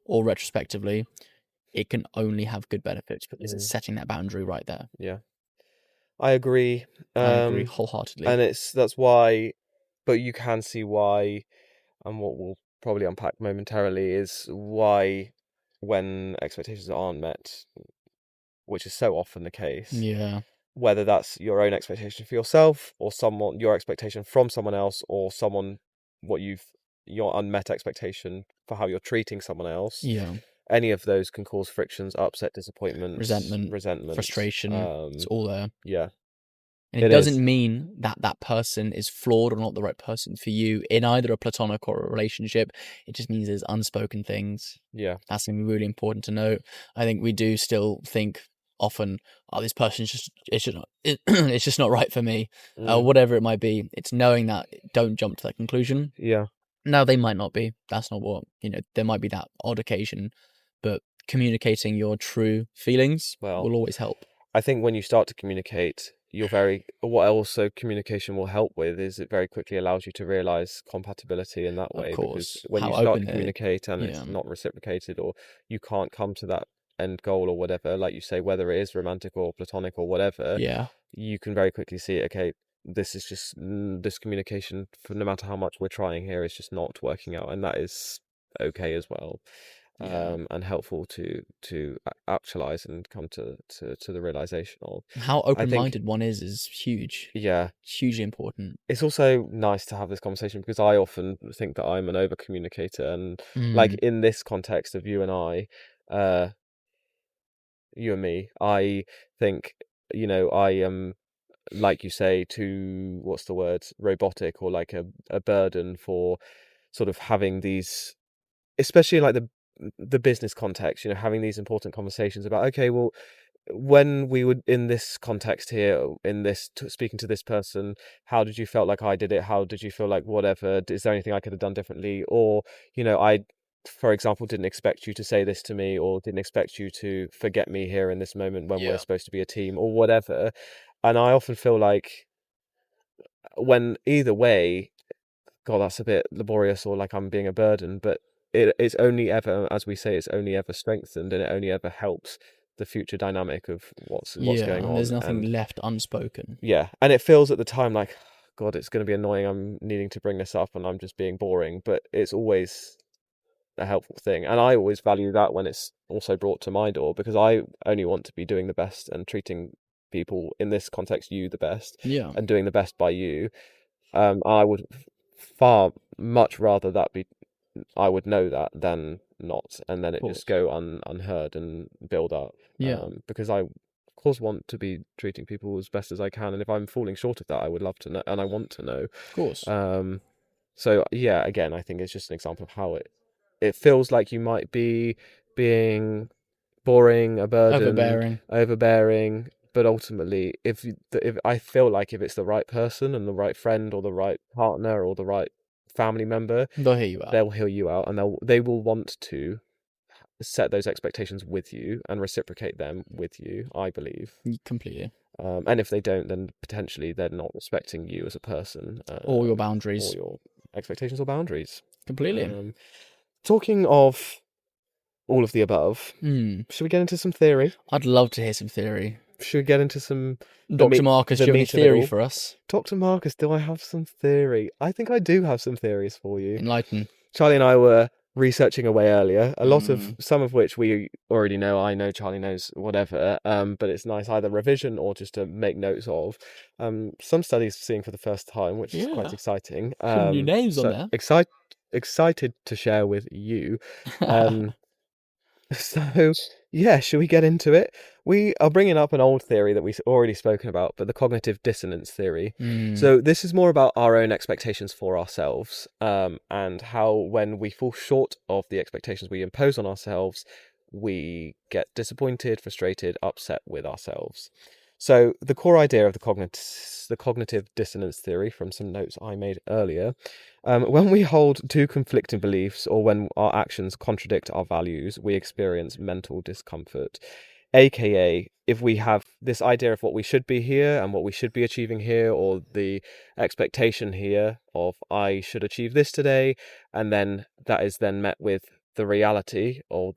or retrospectively, it can only have good benefits because it's setting that boundary right there. Yeah, I agree. I agree wholeheartedly. And that's why, but you can see why, and what we'll probably unpack momentarily is why, when expectations aren't met, which is so often the case, whether that's your own expectation for yourself or your expectation from someone else, or your unmet expectation for how you're treating someone else. Any of those can cause frictions, upset, disappointment, resentment, frustration. It's all there. Yeah. And it It doesn't is. mean that that person is flawed or not the right person for you in either a platonic or a relationship. It just means there's unspoken things. Yeah. That's going to be really important to note. I think we do still think often, oh, this person's it's just not right for me, Mm. whatever it might be. It's knowing that, don't jump to that conclusion. Yeah. Now, they might not be. That's not what, there might be that odd occasion, but communicating your true feelings Well, will always help. I think when you start to communicate, what also communication will help with is it very quickly allows you to realize compatibility in that Of way, because course, when you how start open to they, communicate and it's yeah, not reciprocated, or you can't come to that end goal or whatever, like you say, whether it is romantic or platonic or whatever, yeah, you can very quickly see, okay, this is just this communication, for no matter how much we're trying here, is just not working out, and that is okay as well. yeah. And helpful to actualize and come to the realization of. How I think, open-minded one is huge. yeah, It's hugely important. it's also nice to have this conversation, because I often think that I'm an over communicator, and like Mm, in this context of you and I, you and me, I think, I am, like you say, too, what's the word, robotic, or like a burden for sort of having these, especially in like the business context, having these important conversations about, okay, well, when we were in this context here, in this speaking to this person, how did you felt like I did it? How did you feel like whatever? Is there anything I could have done differently? Or, I, for example, didn't expect you to say this to me, or didn't expect you to forget me here in this moment when we're yeah. supposed to be a team, or whatever. And I often feel like, when either way, God, that's a bit laborious, or like I'm being a burden, but it's only ever, as we say, it's only ever strengthened, and it only ever helps the future dynamic of what's Yeah, going and there's on. nothing And left unspoken. yeah, and it feels at the time like, God, it's going to be annoying, I'm needing to bring this up and I'm just being boring, but it's always a helpful thing, and I always value that when it's also brought to my door, because I only want to be doing the best and treating people, in this context, you, the best, Yeah, and doing the best by you. I would far much rather that be, I would know that, than not, and then of it just course. go unheard and build up. Yeah, Because I, of course, want to be treating people as best as I can, and if I'm falling short of that, I would love to know, and I want to know. of course. So yeah, again, I think it's just an example of how it feels like you might be being boring, a burden, Overbearing. overbearing, but ultimately, if I feel like, if it's the right person and the right friend or the right partner or the right family member, They'll hear you out. they'll hear you out, and they will want to set those expectations with you and reciprocate them with you, I believe. Completely. And if they don't, then potentially they're not respecting you as a person, All your or boundaries. your expectations or boundaries. Completely. Talking of all of the above, Hmm. should we get into some theory? I'd love to hear some theory. Should we get into some Dr. Marcus, do the you have any meat of it theory all? for us? Dr. Marcus, do I have some theory? I think I do have some theories for you. Enlighten. Charlie and I were researching away earlier, Mm. some of which we already know. I know, Charlie knows, whatever. But it's nice, either revision or just to make notes of. Some studies seeing for the first time, which is quite Yeah. exciting. Some new names on So there. excited to share with you. So, yeah, should we get into it? We are bringing up an old theory that we've already spoken about, but the cognitive dissonance theory. Mm. So this is more about our own expectations for ourselves, and how, when we fall short of the expectations we impose on ourselves, we get disappointed, frustrated, upset with ourselves. So the core idea of the cognitive dissonance theory, from some notes I made earlier, when we hold two conflicting beliefs, or when our actions contradict our values, we experience mental discomfort. AKA, if we have this idea of what we should be here and what we should be achieving here, or the expectation here of, I should achieve this today, and then that is then met with the reality, or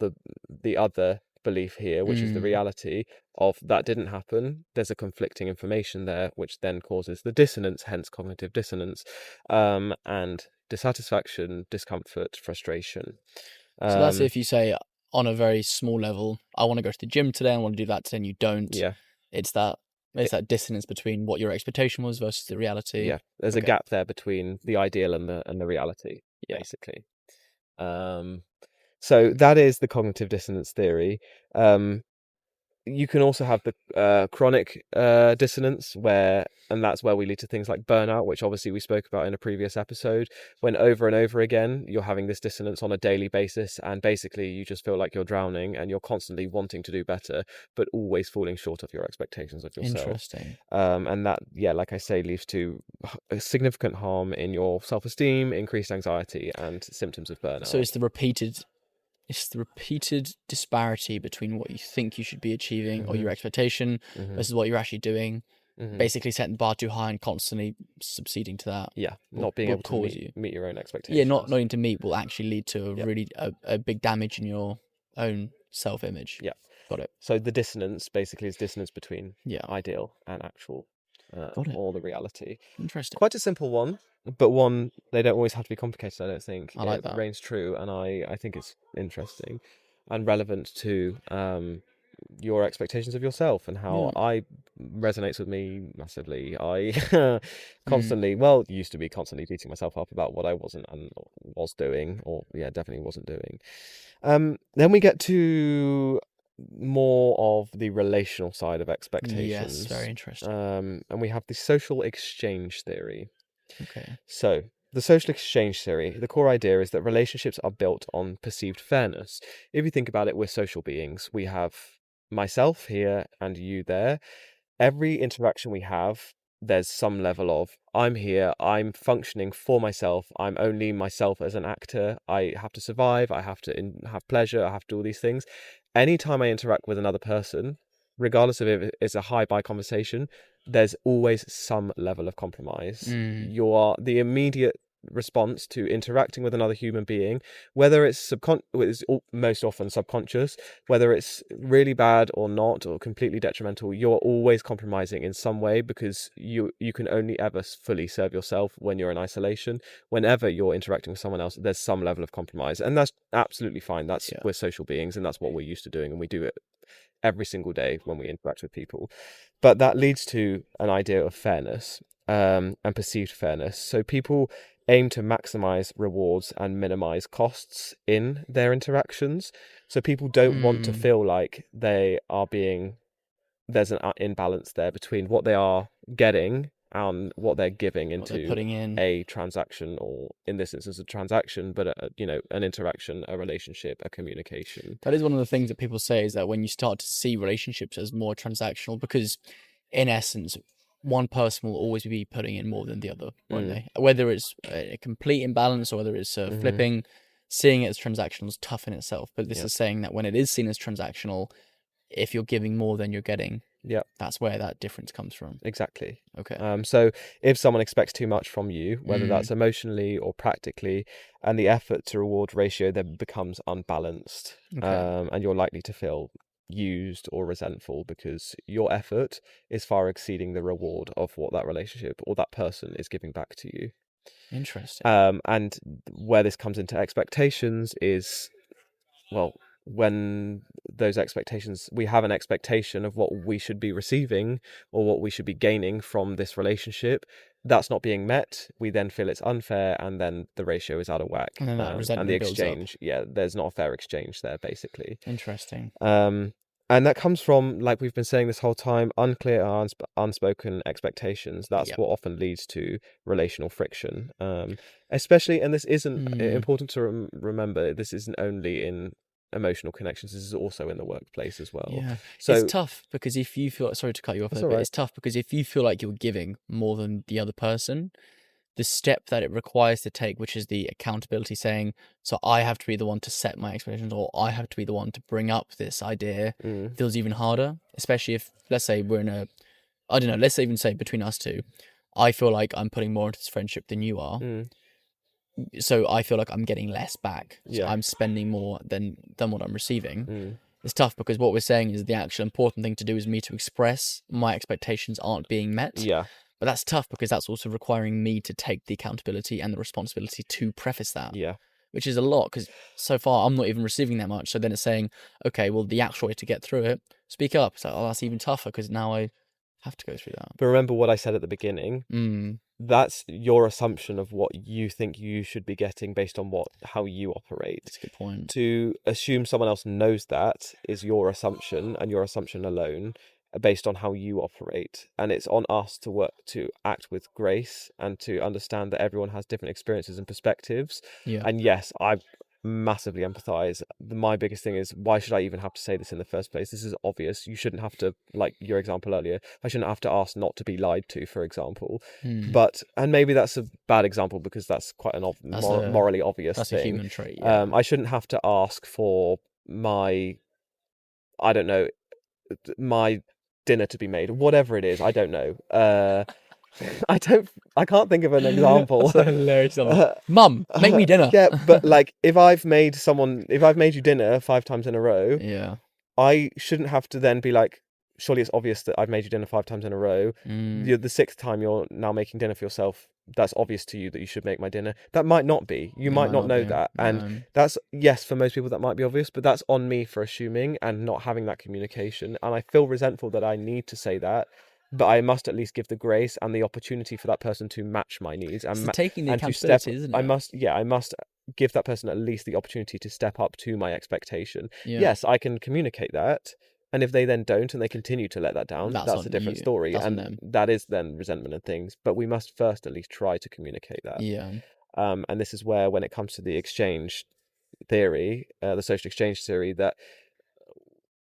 the other belief here, which is the reality of that didn't happen. There's a conflicting information there, which then causes the dissonance, hence cognitive dissonance, and dissatisfaction, discomfort, frustration. So that's if you say, on a very small level, I want to go to the gym today, I want to do that today, and you don't. Yeah, It's that dissonance between what your expectation was versus the reality. yeah. There's a Okay. gap there between the ideal and the reality, Yeah. basically. So that is the cognitive dissonance theory. you can also have the chronic dissonance and that's where we lead to things like burnout, which obviously we spoke about in a previous episode, when over and over again you're having this dissonance on a daily basis, and basically you just feel like you're drowning and you're constantly wanting to do better but always falling short of your expectations of yourself. Interesting. And that, like I say, leads to a significant harm in your self-esteem, increased anxiety, and symptoms of burnout. So it's the repeated disparity between what you think you should be achieving or your expectation versus what you're actually doing. Basically setting the bar too high and constantly succeeding to that. Not being able to meet your own expectations. Yeah, not needing to meet will actually lead to a big damage in your own self-image. Yeah. Got it. So the dissonance basically is dissonance between ideal and actual, or the reality. Interesting. Quite a simple one, but one they don't always have to be complicated, I don't think. I like that. It reigns true, and I think it's interesting and relevant to your expectations of yourself and how I resonates with me massively. I constantly, used to be constantly beating myself up about what I wasn't and was doing, or definitely wasn't doing. Then we get to more of the relational side of expectations. Yes, very interesting. And we have the social exchange theory. Okay. So the social exchange theory, the core idea is that relationships are built on perceived fairness. If you think about it, we're social beings. We have myself here and you there. Every interaction we have, there's some level of I'm here, I'm functioning for myself, I'm only myself as an actor, I have to survive, I have to have pleasure, I have to do all these things. Anytime I interact with another person, regardless of if it's a hi-bye conversation, there's always some level of compromise. You are the immediate response to interacting with another human being, whether it's most often subconscious, whether it's really bad or not, or completely detrimental, you're always compromising in some way, because you can only ever fully serve yourself when you're in isolation. Whenever you're interacting with someone else, there's some level of compromise, and that's absolutely fine. We're social beings, and that's what we're used to doing, and we do it every single day when we interact with people. But that leads to an idea of fairness, and perceived fairness. So people aim to maximize rewards and minimize costs in their interactions. So people don't want to feel like there's an imbalance there between what they are getting and what they're giving into putting in a transaction, or in this instance a transaction, but an interaction, a relationship, a communication. That is one of the things that people say, is that when you start to see relationships as more transactional, because in essence one person will always be putting in more than the other, won't they? Whether it's a complete imbalance or whether it's flipping, seeing it as transactional is tough in itself. But this is saying that when it is seen as transactional, if you're giving more than you're getting, that's where that difference comes from. Exactly. Okay. So if someone expects too much from you, whether that's emotionally or practically, and the effort to reward ratio then becomes unbalanced, and you're likely to feel used or resentful because your effort is far exceeding the reward of what that relationship or that person is giving back to you. Interesting. And where this comes into expectations is, when those expectations, we have an expectation of what we should be receiving or what we should be gaining from this relationship, that's not being met, we then feel it's unfair, and then the ratio is out of whack, and then that resentment and the builds up. exchange, there's not a fair exchange there, basically. Interesting. And that comes from, like we've been saying this whole time, unclear, unspoken expectations. That's what often leads to relational friction, especially, and this isn't important to remember, this isn't only in emotional connections, this is also in the workplace as well. So it's tough, because if you feel, sorry to cut you off there, but it's tough because if you feel like you're giving more than the other person, the step that it requires to take, which is the accountability, saying, so I have to be the one to set my expectations, or I have to be the one to bring up this idea, feels even harder, especially if, let's say we're in a, I don't know, let's even say between us two, I feel like I'm putting more into this friendship than you are. So I feel like I'm getting less back. So I'm spending more than what I'm receiving. It's tough, because what we're saying is the actual important thing to do is me to express my expectations aren't being met. But that's tough, because that's also requiring me to take the accountability and the responsibility to preface that. Which is a lot, because so far I'm not even receiving that much. So then it's saying, okay, well, the actual way to get through it, speak up. So that's even tougher, because now I have to go through that. But remember what I said at the beginning. that's your assumption of what you think you should be getting based on how you operate. That's a good point. To assume someone else knows that is your assumption, and your assumption alone, based on how you operate. And it's on us to work to act with grace and to understand that everyone has different experiences and perspectives. Yeah. And yes, I massively empathize. My biggest thing is, why should I even have to say this in the first place? This is obvious. You shouldn't have to, like your example earlier, I shouldn't have to ask not to be lied to, for example. But, and maybe that's a bad example because that's quite an morally obvious that's thing. A human trait. Yeah. I shouldn't have to ask for my dinner to be made, whatever it is. I don't know. I can't think of an example. That's hilarious. Mum, make me dinner. Yeah, but like if I've made you dinner 5 times in a row, Yeah. I shouldn't have to then be like, surely it's obvious that I've made you dinner 5 times in a row. The 6th time you're now making dinner for yourself, that's obvious to you that you should make my dinner. That might not be. You might not know that. And that's, yes, for most people that might be obvious, but that's on me for assuming and not having that communication. And I feel resentful that I need to say that, but I must at least give the grace and the opportunity for that person to match my needs and taking the and accountability, isn't it? I must give that person at least the opportunity to step up to my expectation. Yeah. Yes, I can communicate that. And if they then don't and they continue to let that down, that's a different story. That's and that is then resentment and things. But we must first at least try to communicate that. Yeah. And this is where, when it comes to the exchange theory, the social exchange theory, that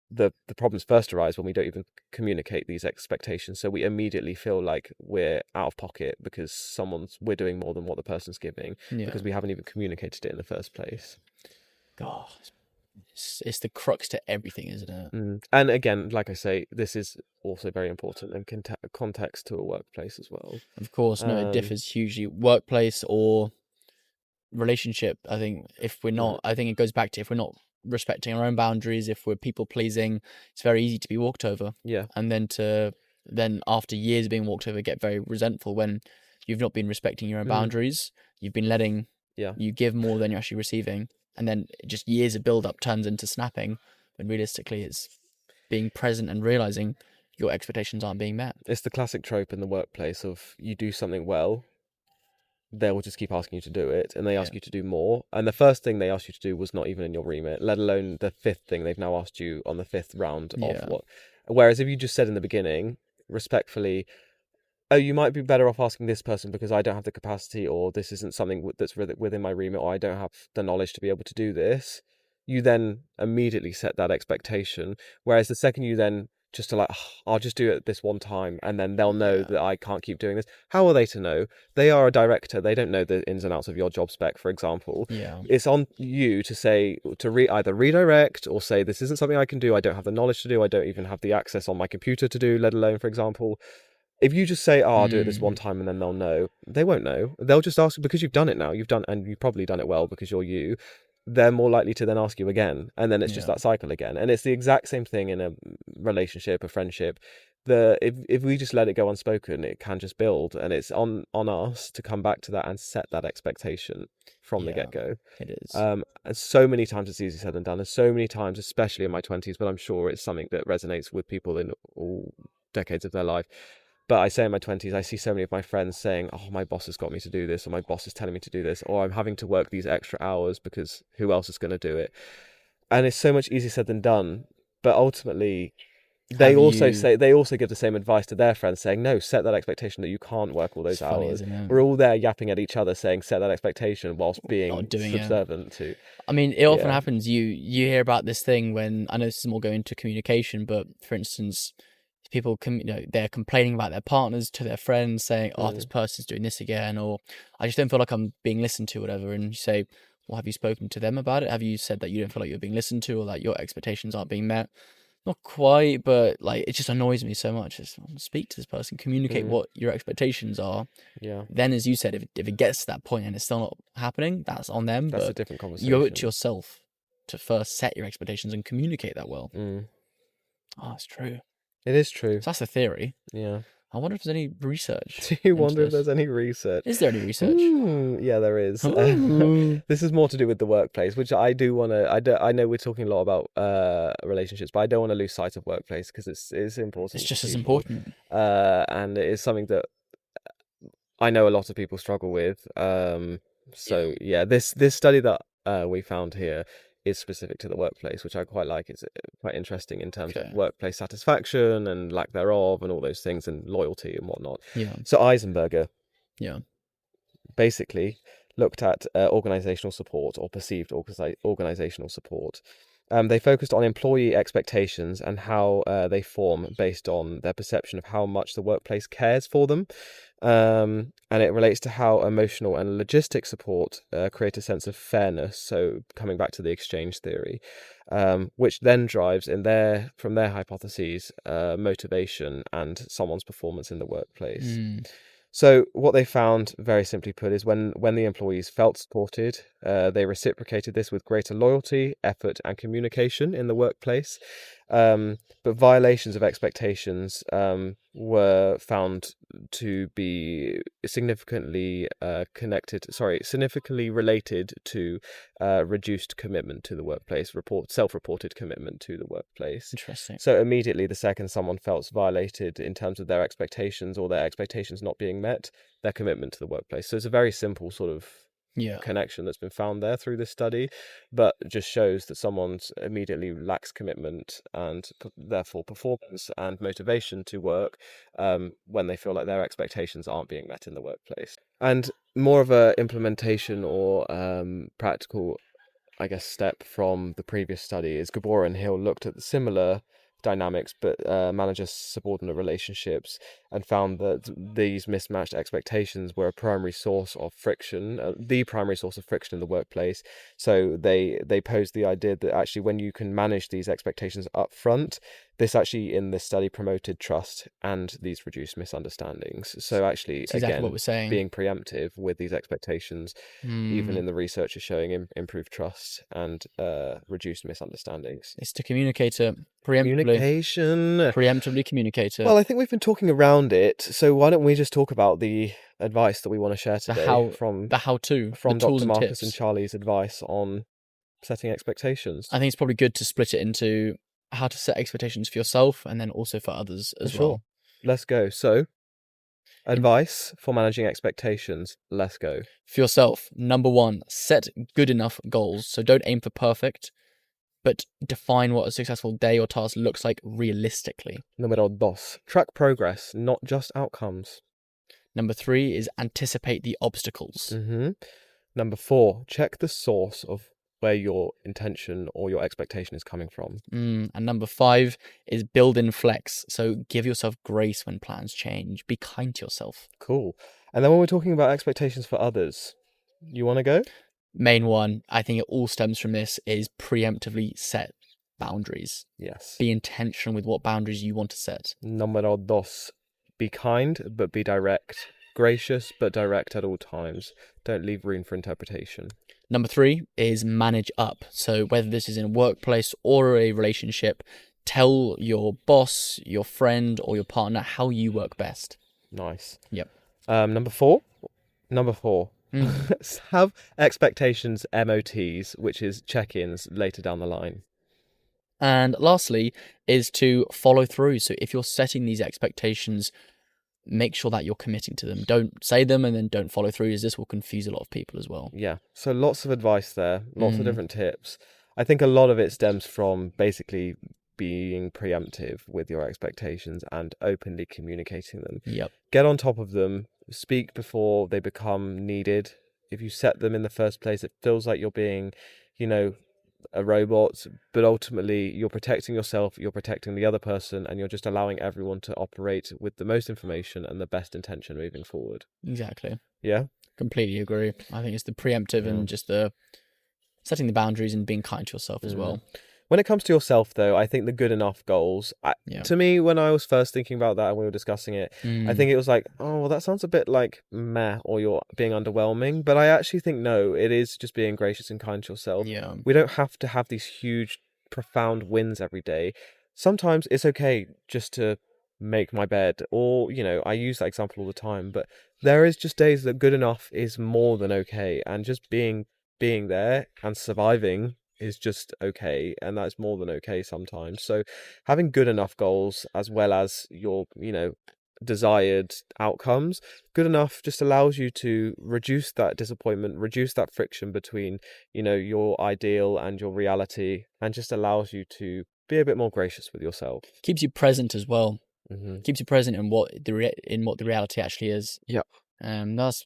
the problems first arise when we don't even communicate these expectations. So we immediately feel like we're out of pocket because we're doing more than what the person's giving, because we haven't even communicated it in the first place. God. It's the crux to everything, isn't it? And again, like I say, this is also very important in context to a workplace as well. Of course, no, it differs hugely. Workplace or relationship, I think I think it goes back to, if we're not respecting our own boundaries, if we're people pleasing, it's very easy to be walked over. Yeah. And then after years being walked over, get very resentful when you've not been respecting your own boundaries. You've been letting you give more than you're actually receiving. And then just years of build up turns into snapping, when realistically it's being present and realizing your expectations aren't being met. It's the classic trope in the workplace of, you do something well, they will just keep asking you to do it, and they ask you to do more. And the first thing they asked you to do was not even in your remit, let alone the 5th thing they've now asked you on the 5th round of what. Whereas if you just said in the beginning, respectfully, oh, you might be better off asking this person because I don't have the capacity, or this isn't something that's within my remit, or I don't have the knowledge to be able to do this, you then immediately set that expectation. Whereas the second you then just are like, oh, I'll just do it this one time, and then they'll know that I can't keep doing this. How are they to know? They are a director. They don't know the ins and outs of your job spec, for example. Yeah. It's on you to say, either redirect or say, this isn't something I can do. I don't have the knowledge to do. I don't even have the access on my computer to do, let alone, for example. If you just say, oh, I'll do it this one time, and then they'll know, they won't know. They'll just ask, because you've done it now. And you've probably done it well because you're you. They're more likely to then ask you again. And then it's just that cycle again. And it's the exact same thing in a relationship, a friendship. If we just let it go unspoken, it can just build. And it's on us to come back to that and set that expectation from the get-go. It is. And so many times it's easier said than done. And so many times, especially in my 20s, but I'm sure it's something that resonates with people in all decades of their life. But I say in my 20s, I see so many of my friends saying, oh, my boss has got me to do this, or my boss is telling me to do this, or I'm having to work these extra hours because who else is going to do it? And it's so much easier said than done. But ultimately, they also give the same advice to their friends, saying, no, set that expectation that you can't work all those hours. We're all there yapping at each other, saying, set that expectation, whilst being subservient to. I mean, it often happens. You hear about this thing when, I know this is more going to communication, but for instance, people they're complaining about their partners to their friends, saying, oh, this person's doing this again, or I just don't feel like I'm being listened to, whatever. And you say, well, have you spoken to them about it? Have you said that you don't feel like you're being listened to, or that your expectations aren't being met? Not quite, but like, it just annoys me so much. Just speak to this person, communicate what your expectations are. Yeah. Then, as you said, if it gets to that point and it's still not happening, that's on them. That's but a different conversation. You owe it to yourself to first set your expectations and communicate that well. Oh, it's true. It is true. So that's the theory. Yeah. I wonder if there's any research. Do you wonder if there's any research? Is there any research? Yeah, there is. This is more to do with the workplace, which I do want to. I know we're talking a lot about relationships, but I don't want to lose sight of workplace because it's important. It's just as important. And it is something that I know a lot of people struggle with. So yeah, this study that we found here is specific to the workplace, which I quite like. It's quite interesting in terms of Okay. workplace satisfaction and lack thereof, and all those things, and loyalty and whatnot. Yeah. So Eisenberger Yeah. basically looked at organizational support or perceived organizational support. They focused on employee expectations and how they form based on their perception of how much the workplace cares for them. And it relates to how emotional and logistic support create a sense of fairness. So coming back to the exchange theory, which then drives from their hypotheses, motivation and someone's performance in the workplace. So what they found, very simply put, is when the employees felt supported, they reciprocated this with greater loyalty, effort, and communication in the workplace. But violations of expectations were found to be significantly significantly related to reduced commitment to the workplace, self-reported commitment to the workplace. Interesting. So immediately, the second someone felt violated in terms of their expectations or their expectations not being met, their commitment to the workplace. So it's a very simple sort of connection that's been found there through this study, but just shows that someone's immediately lacks commitment and therefore performance and motivation to work when they feel like their expectations aren't being met in the workplace. And more of a implementation or practical, I guess, step from the previous study is Gabor and Hill looked at the similar dynamics but manager-subordinate relationships and found that these mismatched expectations were a primary source of friction, the primary source of friction in the workplace. So they posed the idea that actually when you can manage these expectations up front, this actually in this study promoted trust and these reduced misunderstandings. So actually, It's exactly again, what we're saying. being preemptive with these expectations, even in the research, is showing improved trust and reduced misunderstandings. It's to communicate it preemptively. Communication. Preemptively communicate it. Well, I think we've been talking around it, so why don't we just talk about the advice that we want to share today from the how-to, from the tools Dr. and Marcus tips. and Charlie's advice on setting expectations. I think it's probably good to split it into how to set expectations for yourself and then also for others as well. Sure. Let's go. So, advice for managing expectations. Let's go. For yourself, number 1, set good enough goals. So don't aim for perfect, but define what a successful day or task looks like realistically. Número dos. Track progress, not just outcomes. Number 3 is anticipate the obstacles. Number 4, check the source of where your intention or your expectation is coming from. And number 5 is build in flex. So give yourself grace when plans change. Be kind to yourself. Cool. And then when we're talking about expectations for others, you want to go? Main one, I think it all stems from this, is preemptively set boundaries. Yes. Be intentional with what boundaries you want to set. Número dos, be kind, but be direct. Gracious, but direct at all times. Don't leave room for interpretation. Number 3 is manage up. So whether this is in a workplace or a relationship, tell your boss, your friend, or your partner how you work best. Nice. Yep. Number 4. Have expectations MOTs, which is check-ins later down the line. And lastly is to follow through. So if you're setting these expectations, make sure that you're committing to them. Don't say them and then don't follow through, as this will confuse a lot of people as well. Yeah. So lots of advice there, lots of different tips. I think a lot of it stems from basically being preemptive with your expectations and openly communicating them. Yep. Get on top of them. Speak before they become needed. If you set them in the first place, it feels like you're being, a robot, but ultimately you're protecting yourself, you're protecting the other person, and you're just allowing everyone to operate with the most information and the best intention moving forward. Exactly. Yeah? Completely agree. I think it's the preemptive and just the setting the boundaries and being kind to yourself as well. When it comes to yourself, though, I think the good enough goals, to me, when I was first thinking about that and we were discussing it, I think it was like, oh, well, that sounds a bit like meh, or you're being underwhelming. But I actually think, no, it is just being gracious and kind to yourself. Yeah. We don't have to have these huge, profound wins every day. Sometimes it's okay just to make my bed, or, I use that example all the time, but there is just days that good enough is more than okay. And just being there and surviving is just okay, and that's more than okay sometimes. So having good enough goals, as well as your desired outcomes. Good enough just allows you to reduce that disappointment, reduce that friction between, your ideal and your reality, and just allows you to be a bit more gracious with yourself. Keeps you present as well. Mm-hmm. Keeps you present in what the reality actually is. Yeah. That's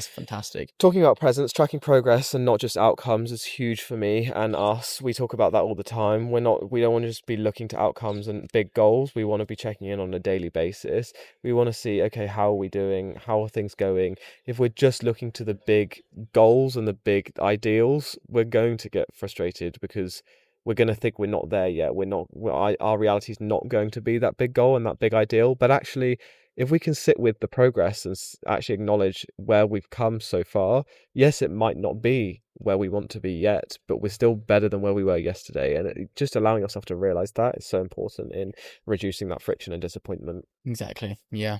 fantastic. Talking about presence, tracking progress and not just outcomes is huge for me and us. We talk about that all the time. We don't want to just be looking to outcomes and big goals. We want to be checking in on a daily basis. We want to see, okay, how are we doing? How are things going? If we're just looking to the big goals and the big ideals, we're going to get frustrated because we're going to think we're not there yet. Our reality is not going to be that big goal and that big ideal. But actually, if we can sit with the progress and actually acknowledge where we've come so far, yes, it might not be where we want to be yet, but we're still better than where we were yesterday. And just allowing yourself to realize that is so important in reducing that friction and disappointment. Exactly. Yeah.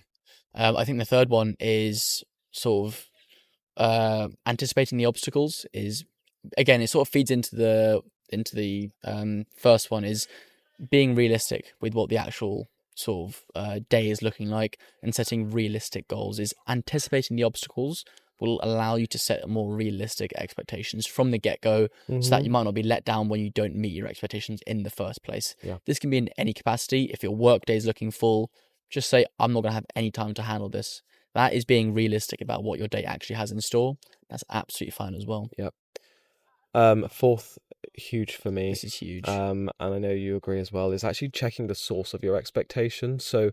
I think the third one is sort of anticipating the obstacles. Is again, it sort of feeds into the first one, is being realistic with what the actual sort of day is looking like, and setting realistic goals. Is anticipating the obstacles will allow you to set more realistic expectations from the get-go, so that you might not be let down when you don't meet your expectations in the first place. Yeah. This can be in any capacity. If your work day is looking full, just say, I'm not going to have any time to handle this. That is being realistic about what your day actually has in store. That's absolutely fine as well. Yep. Fourth, huge for me. This is huge. And I know you agree as well, is actually checking the source of your expectation. So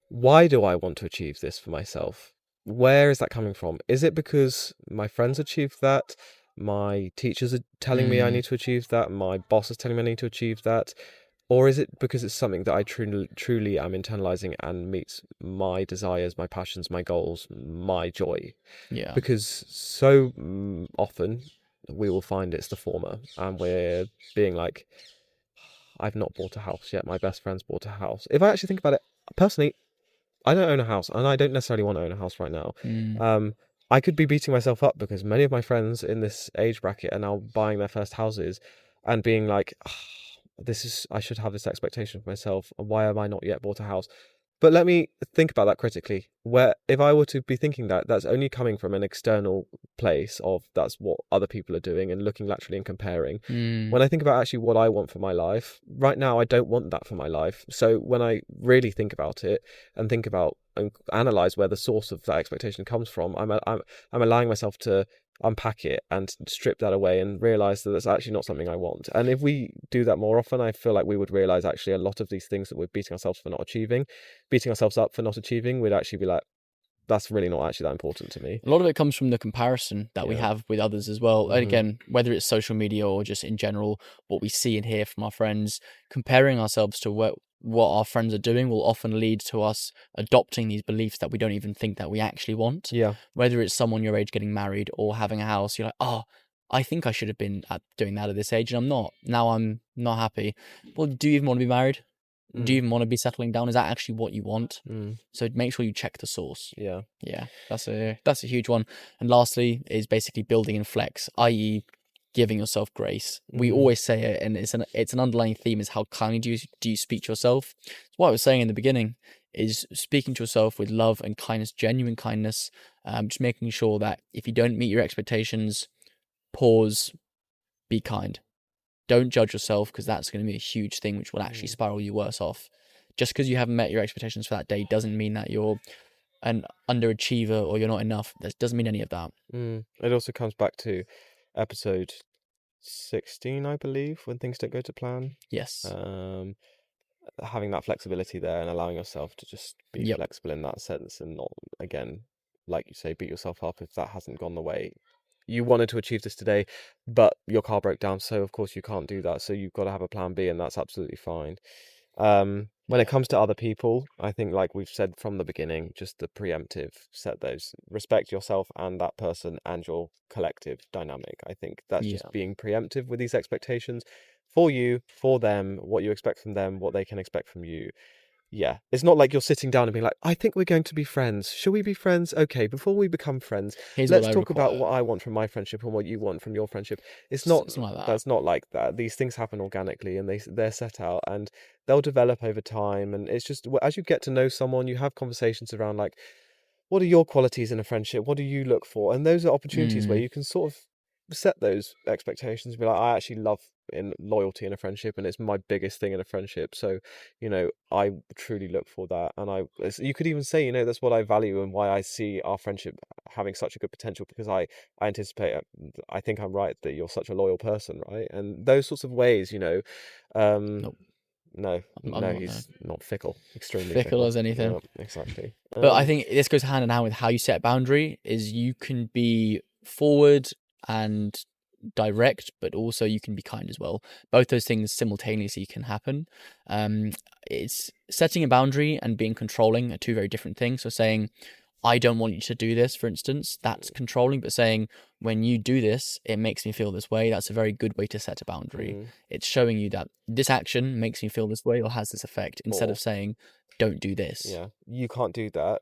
why do I want to achieve this for myself? Where is that coming from? Is it because my friends achieved that? My teachers are telling me I need to achieve that? My boss is telling me I need to achieve that? Or is it because it's something that I truly am internalizing and meets my desires, my passions, my goals, my joy? Yeah. Because so often we will find it's the former, and we're being like, I've not bought a house yet. My best friend's bought a house. If I actually think about it, personally, I don't own a house, and I don't necessarily want to own a house right now. I could be beating myself up because many of my friends in this age bracket are now buying their first houses and being like, I should have this expectation for myself. Why am I not yet bought a house? But let me think about that critically. Where if I were to be thinking that, that's only coming from an external place of that's what other people are doing and looking laterally and comparing. When I think about actually what I want for my life, right now I don't want that for my life. So when I really think about it and think about and analyze where the source of that expectation comes from, I'm allowing myself to unpack it and strip that away and realize that it's actually not something I want. And if we do that more often, I feel like we would realize actually a lot of these things that we're beating ourselves up for not achieving, we'd actually be like, that's really not actually that important to me. A lot of it comes from the comparison that we have with others as well. And again, whether it's social media or just in general, what we see and hear from our friends, comparing ourselves to what our friends are doing will often lead to us adopting these beliefs that we don't even think that we actually want. Yeah. Whether it's someone your age getting married or having a house, you're like, oh, I think I should have been doing that at this age, and I'm not. Now I'm not happy. Well, do you even want to be married? Do you even want to be settling down? Is that actually what you want? So make sure you check the source. Yeah. That's a huge one. And lastly is basically building in flex, i.e., giving yourself grace. We always say it, and it's an underlying theme, is how kindly do you speak to yourself. What I was saying in the beginning is speaking to yourself with love and kindness, genuine kindness. Just making sure that if you don't meet your expectations, pause, be kind. Don't judge yourself, because that's going to be a huge thing which will actually spiral you worse off. Just because you haven't met your expectations for that day doesn't mean that you're an underachiever or you're not enough. That doesn't mean any of that. It also comes back to episode 16, I believe, when things don't go to plan. Yes. Having that flexibility there and allowing yourself to just be flexible in that sense, and not, again, like you say, beat yourself up if that hasn't gone the way you wanted to achieve this today, but your car broke down, so of course you can't do that. So you've got to have a plan B, and that's absolutely fine. When it comes to other people, I think, like we've said from the beginning, just the preemptive, set those, respect yourself and that person and your collective dynamic. I think that's just being preemptive with these expectations for you, for them, what you expect from them, what they can expect from you. Yeah, it's not like you're sitting down and being like, I think we're going to be friends. Shall we be friends? Okay, before we become friends, Here's what let's I talk about require. what I want from my friendship and what you want from your friendship. It's not, Something like that. that's not like that. These things happen organically, and they're set out, and they'll develop over time. And it's just, as you get to know someone, you have conversations around like, what are your qualities in a friendship? What do you look for? And those are opportunities where Mm, you can sort of set those expectations and be like, I actually love in loyalty in a friendship, and it's my biggest thing in a friendship. So, I truly look for that. And you could even say, that's what I value and why I see our friendship having such a good potential, because I anticipate, I think I'm right that you're such a loyal person, right? And those sorts of ways, um, nope, no, I'm no, not. No. he's not fickle, extremely Fickle fickle. as anything. Yeah, exactly. But I think this goes hand in hand with how you set a boundary. Is you can be forward and direct, but also you can be kind as well. Both those things simultaneously can happen. Um, it's setting a boundary and being controlling are two very different things. So saying, I don't want you to do this, for instance, that's controlling. But saying, when you do this, it makes me feel this way, that's a very good way to set a boundary. Mm. It's showing you that this action makes me feel this way or has this effect, instead Or, of saying, don't do this. yeah, you can't do that.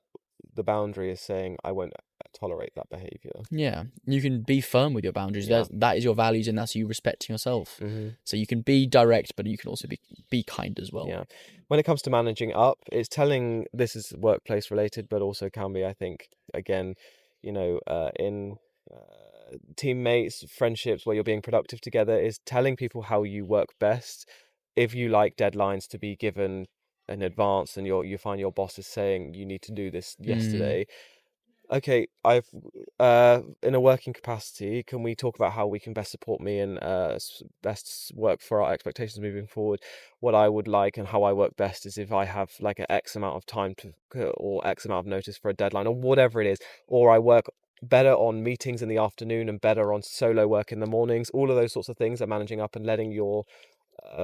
The boundary is saying, I won't tolerate that behavior. Yeah, you can be firm with your boundaries. Yeah. That is your values, and that's you respecting yourself. Hmm. So you can be direct, but you can also be kind as well. Yeah. When it comes to managing up, it's telling, this is workplace related, but also can be, I think, again, in teammates, friendships where you're being productive together, is telling people how you work best. If you like deadlines to be given in advance, and you find your boss is saying you need to do this Mm, yesterday, okay, I've in a working capacity, can we talk about how we can best support me and best work for our expectations moving forward? What I would like and how I work best is if I have like an X amount of time or X amount of notice for a deadline or whatever it is, or I work better on meetings in the afternoon and better on solo work in the mornings. All of those sorts of things are managing up and letting your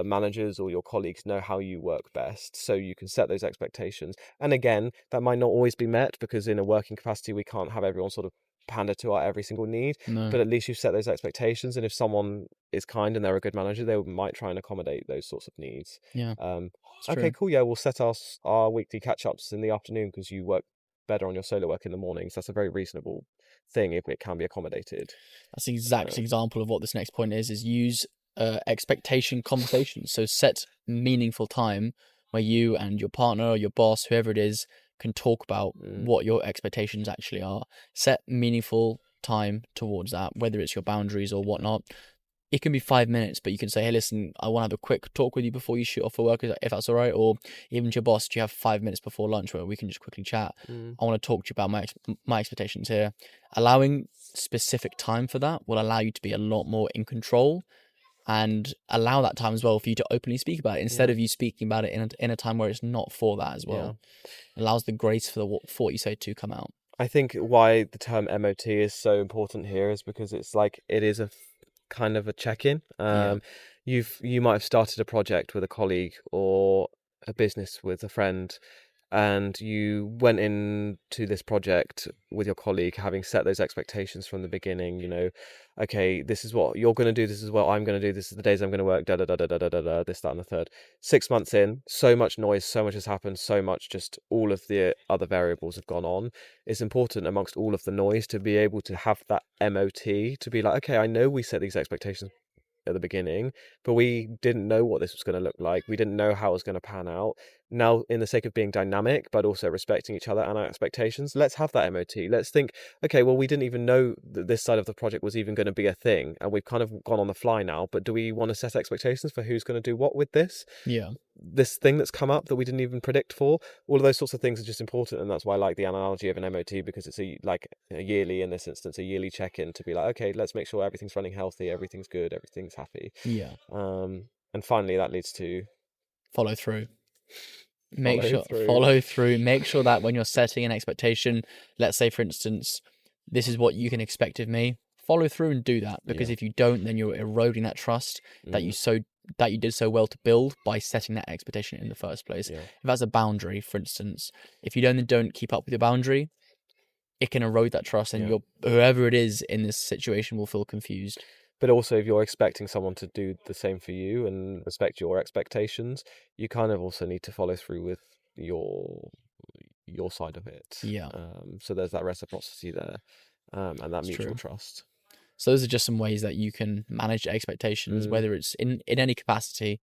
managers or your colleagues know how you work best, so you can set those expectations. And again, that might not always be met, because in a working capacity we can't have everyone sort of pander to our every single need, no, but at least you've set those expectations, and if someone is kind and they're a good manager, they might try and accommodate those sorts of needs. yeah, um it's okay, true. cool, yeah, we'll set our weekly catch-ups in the afternoon because you work better on your solo work in the mornings. That's a very reasonable thing if it can be accommodated. That's the exact um, example of what this next point is use expectation conversations. So set meaningful time where you and your partner or your boss, whoever it is, can talk about mm, what your expectations actually are. Set meaningful time towards that, whether it's your boundaries or whatnot. It can be 5 minutes, but you can say, hey, listen, I want to have a quick talk with you before you shoot off for work, if that's all right. Or even to your boss, do you have 5 minutes before lunch where we can just quickly chat? mm, I want to talk to you about my expectations here. Allowing specific time for that will allow you to be a lot more in control, and allow that time as well for you to openly speak about it, instead yeah, of you speaking about it in a time where it's not for that as yeah. well. It allows the grace for what you say to come out. I think why the term MOT is so important here is because it's like, it is a kind of a check-in. Yeah. You might have started a project with a colleague or a business with a friend, and you went into this project with your colleague having set those expectations from the beginning. Okay, this is what you're going to do, this is what I'm going to do, this is the days I'm going to work, da da da da da da da da, this, that, and the third. 6 months in, so much noise, so much has happened, so much, just all of the other variables have gone on. It's important amongst all of the noise to be able to have that MOT, to be like, okay, I know we set these expectations at the beginning, but we didn't know what this was going to look like. We didn't know how it was going to pan out. Now, in the sake of being dynamic, but also respecting each other and our expectations, let's have that MOT. Let's think, okay, well, we didn't even know that this side of the project was even going to be a thing, and we've kind of gone on the fly now, but do we want to set expectations for who's going to do what with Yeah. this thing that's come up that we didn't even predict for? All of those sorts of things are just important, and that's why I like the analogy of an MOT, because it's a yearly, in this instance, a yearly check-in, to be like, okay, let's make sure everything's running healthy, everything's good, everything's happy. Yeah. And finally, that leads to Follow through. follow through. Follow through. Make sure that when you're setting an expectation, let's say, for instance, this is what you can expect of me. Follow through and do that, because Yeah. if you don't, then you're eroding that trust that Mm, you did so well to build by setting that expectation in the first place. yeah. If that's a boundary, for instance, if you don't keep up with your boundary, it can erode that trust, and Yeah. whoever it is in this situation will feel confused. But also, if you're expecting someone to do the same for you and respect your expectations, you kind of also need to follow through with your side of it. Yeah. So there's that reciprocity there, and that It's mutual true. trust. So those are just some ways that you can manage expectations, whether it's in any capacity,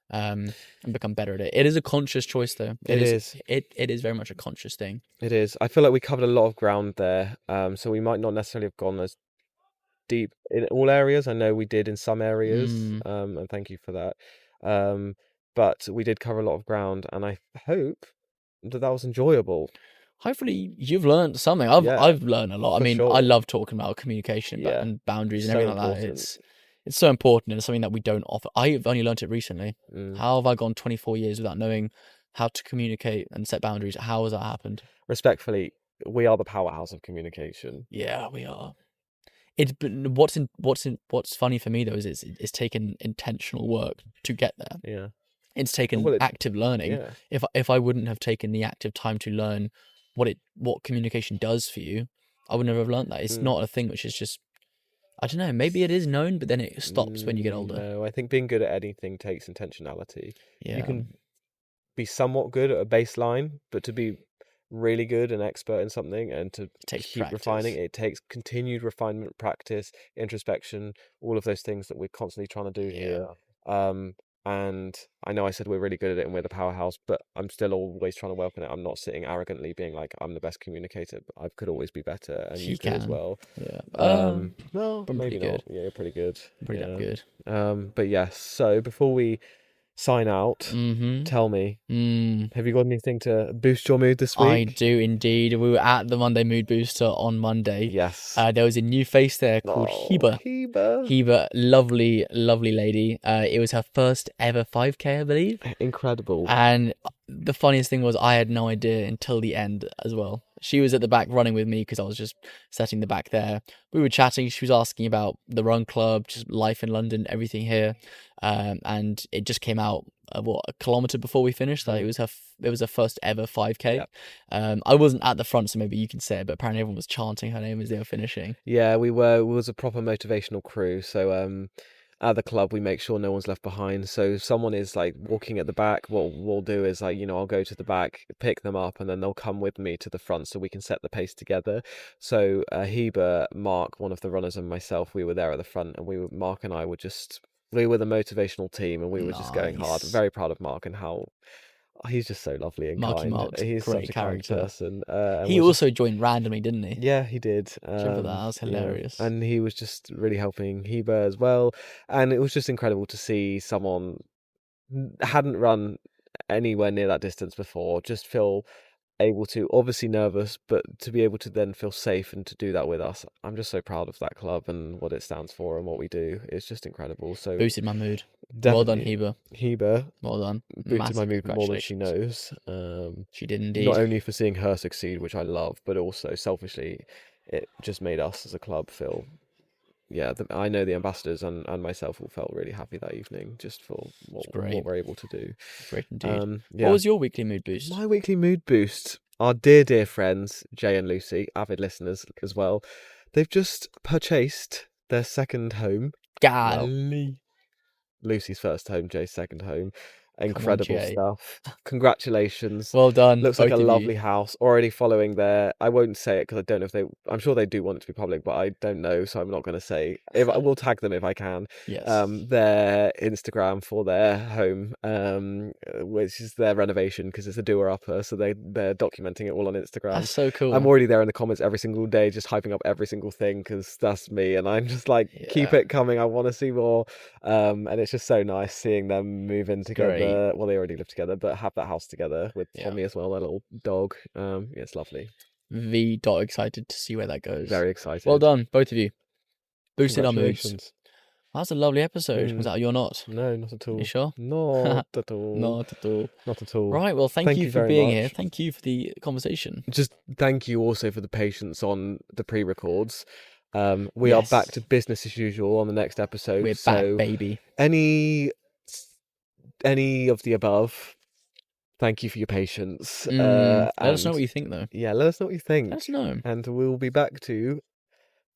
and become better at it. It is a conscious choice, though. It is very much a conscious thing. It is. I feel like we covered a lot of ground there. So we might not necessarily have gone as deep in all areas. I know we did in some areas, and thank you for that. But we did cover a lot of ground, and I hope that was enjoyable. Hopefully you've learned something. I've learned a lot. I for mean, I sure. love talking about communication Yeah. and boundaries and So everything like that. important. It's so important, and it's something that we don't offer. I've only learned it recently. How have I gone 24 years without knowing how to communicate and set boundaries? How has that happened? Respectfully, we are the powerhouse of communication. Yeah, we are. What's funny for me though is it's taken intentional work to get there. Yeah. It's taken Well, active learning. Yeah. If I wouldn't have taken the active time to learn what communication does for you, I would never have learned that. It's not a thing which is just, I don't know, maybe it is known, but then it stops when you get older. No, I think being good at anything takes intentionality. Yeah. You can be somewhat good at a baseline, but to be really good and expert in something and to keep refining, it takes continued refinement, practice, introspection, all of those things that we're constantly trying to do here. And I know I said we're really good at it and we're the powerhouse, but I'm still always trying to work on it. I'm not sitting arrogantly being like, I'm the best communicator, but I could always be better, and you could as well. Yeah. No, I'm maybe pretty not. good. Yeah, you're pretty good. Pretty damn good. But yes, so before we sign out, tell me, have you got anything to boost your mood this week? I do indeed. We were at the Monday Mood Booster on Monday. Yes. There was a new face there called Heba. Heba, lovely, lovely lady. It was her first ever 5K, I believe. Incredible. And the funniest thing was I had no idea until the end as well. She was at the back running with me because I was just setting the back there. We were chatting. She was asking about the run club, just life in London, everything here. And it just came out, a kilometre before we finished, that it was her first ever 5K. Yep. I wasn't at the front, so maybe you can say it, but apparently everyone was chanting her name as they were finishing. Yeah, we were. It was a proper motivational crew. So at the club, we make sure no one's left behind. So if someone is like walking at the back, what we'll do is like, I'll go to the back, pick them up, and then they'll come with me to the front so we can set the pace together. So Heba, Mark, one of the runners, and myself, we were there at the front, and Mark and I were we were the motivational team, and we were just going hard. Very proud of Mark and how he's just so lovely and kind. He's such a kind person. He also joined randomly, didn't he? Yeah, he did. That was hilarious. And he was just really helping Heba as well. And it was just incredible to see someone hadn't run anywhere near that distance before, just feel able to, obviously nervous, but to be able to then feel safe and to do that with us. I'm just so proud of that club and what it stands for and what we do. It's just incredible. So boosted my mood. Well done, Heba. Well done. Boosted my mood more than she knows. She did indeed. Not only for seeing her succeed, which I love, but also selfishly, it just made us as a club feel. Yeah, I know the ambassadors and myself all felt really happy that evening just for what we're able to do. Great indeed. What was your weekly mood boost? My weekly mood boost, our dear friends, Jay and Lucy, avid listeners as well, they've just purchased their second home. Golly. Lucy's first home, Jay's second home. Incredible stuff. Congratulations. Well done. Looks like a lovely house. Already following I won't say it because I don't know if I'm sure they do want it to be public, but I don't know, so I'm not going to say. I will tag them if I can. Yes. Their Instagram for their home, which is their renovation because it's a doer-upper, so they're documenting it all on Instagram. That's so cool. I'm already there in the comments every single day, just hyping up every single thing because that's me, and I'm just like, keep it coming. I want to see more. And it's just so nice seeing them move in together. Great. Well, they already live together, but have that house together with Tommy as well, their little dog. It's lovely. Excited to see where that goes. Very excited. Well done, both of you. Boosted our moods. That's a lovely episode. Was that your not? No, not at all. You sure? Not at all. Not at all. Not at all. Right, well, thank you for being here. Thank you for the conversation. Just thank you also for the patience on the pre-records. We are back to business as usual on the next episode. We're back, baby. Any of the above, thank you for your patience. Let us know what you think, though. Yeah, let us know what you think. Let us know. And we'll be back to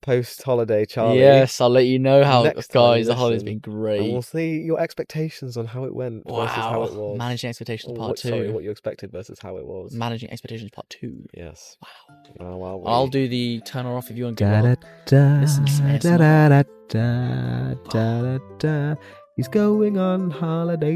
post-holiday Charlie. Yes, I'll let you know how, Next time you guys. The holiday's listen, been and we'll great. see your expectations on how it went versus how it Wow. was. Managing expectations part 2. Sorry, what you expected versus how it was. Managing expectations part 2. Yes. Wow. Well, I'll do the turn her off if you want to listen to some ASMR. He's going on holiday.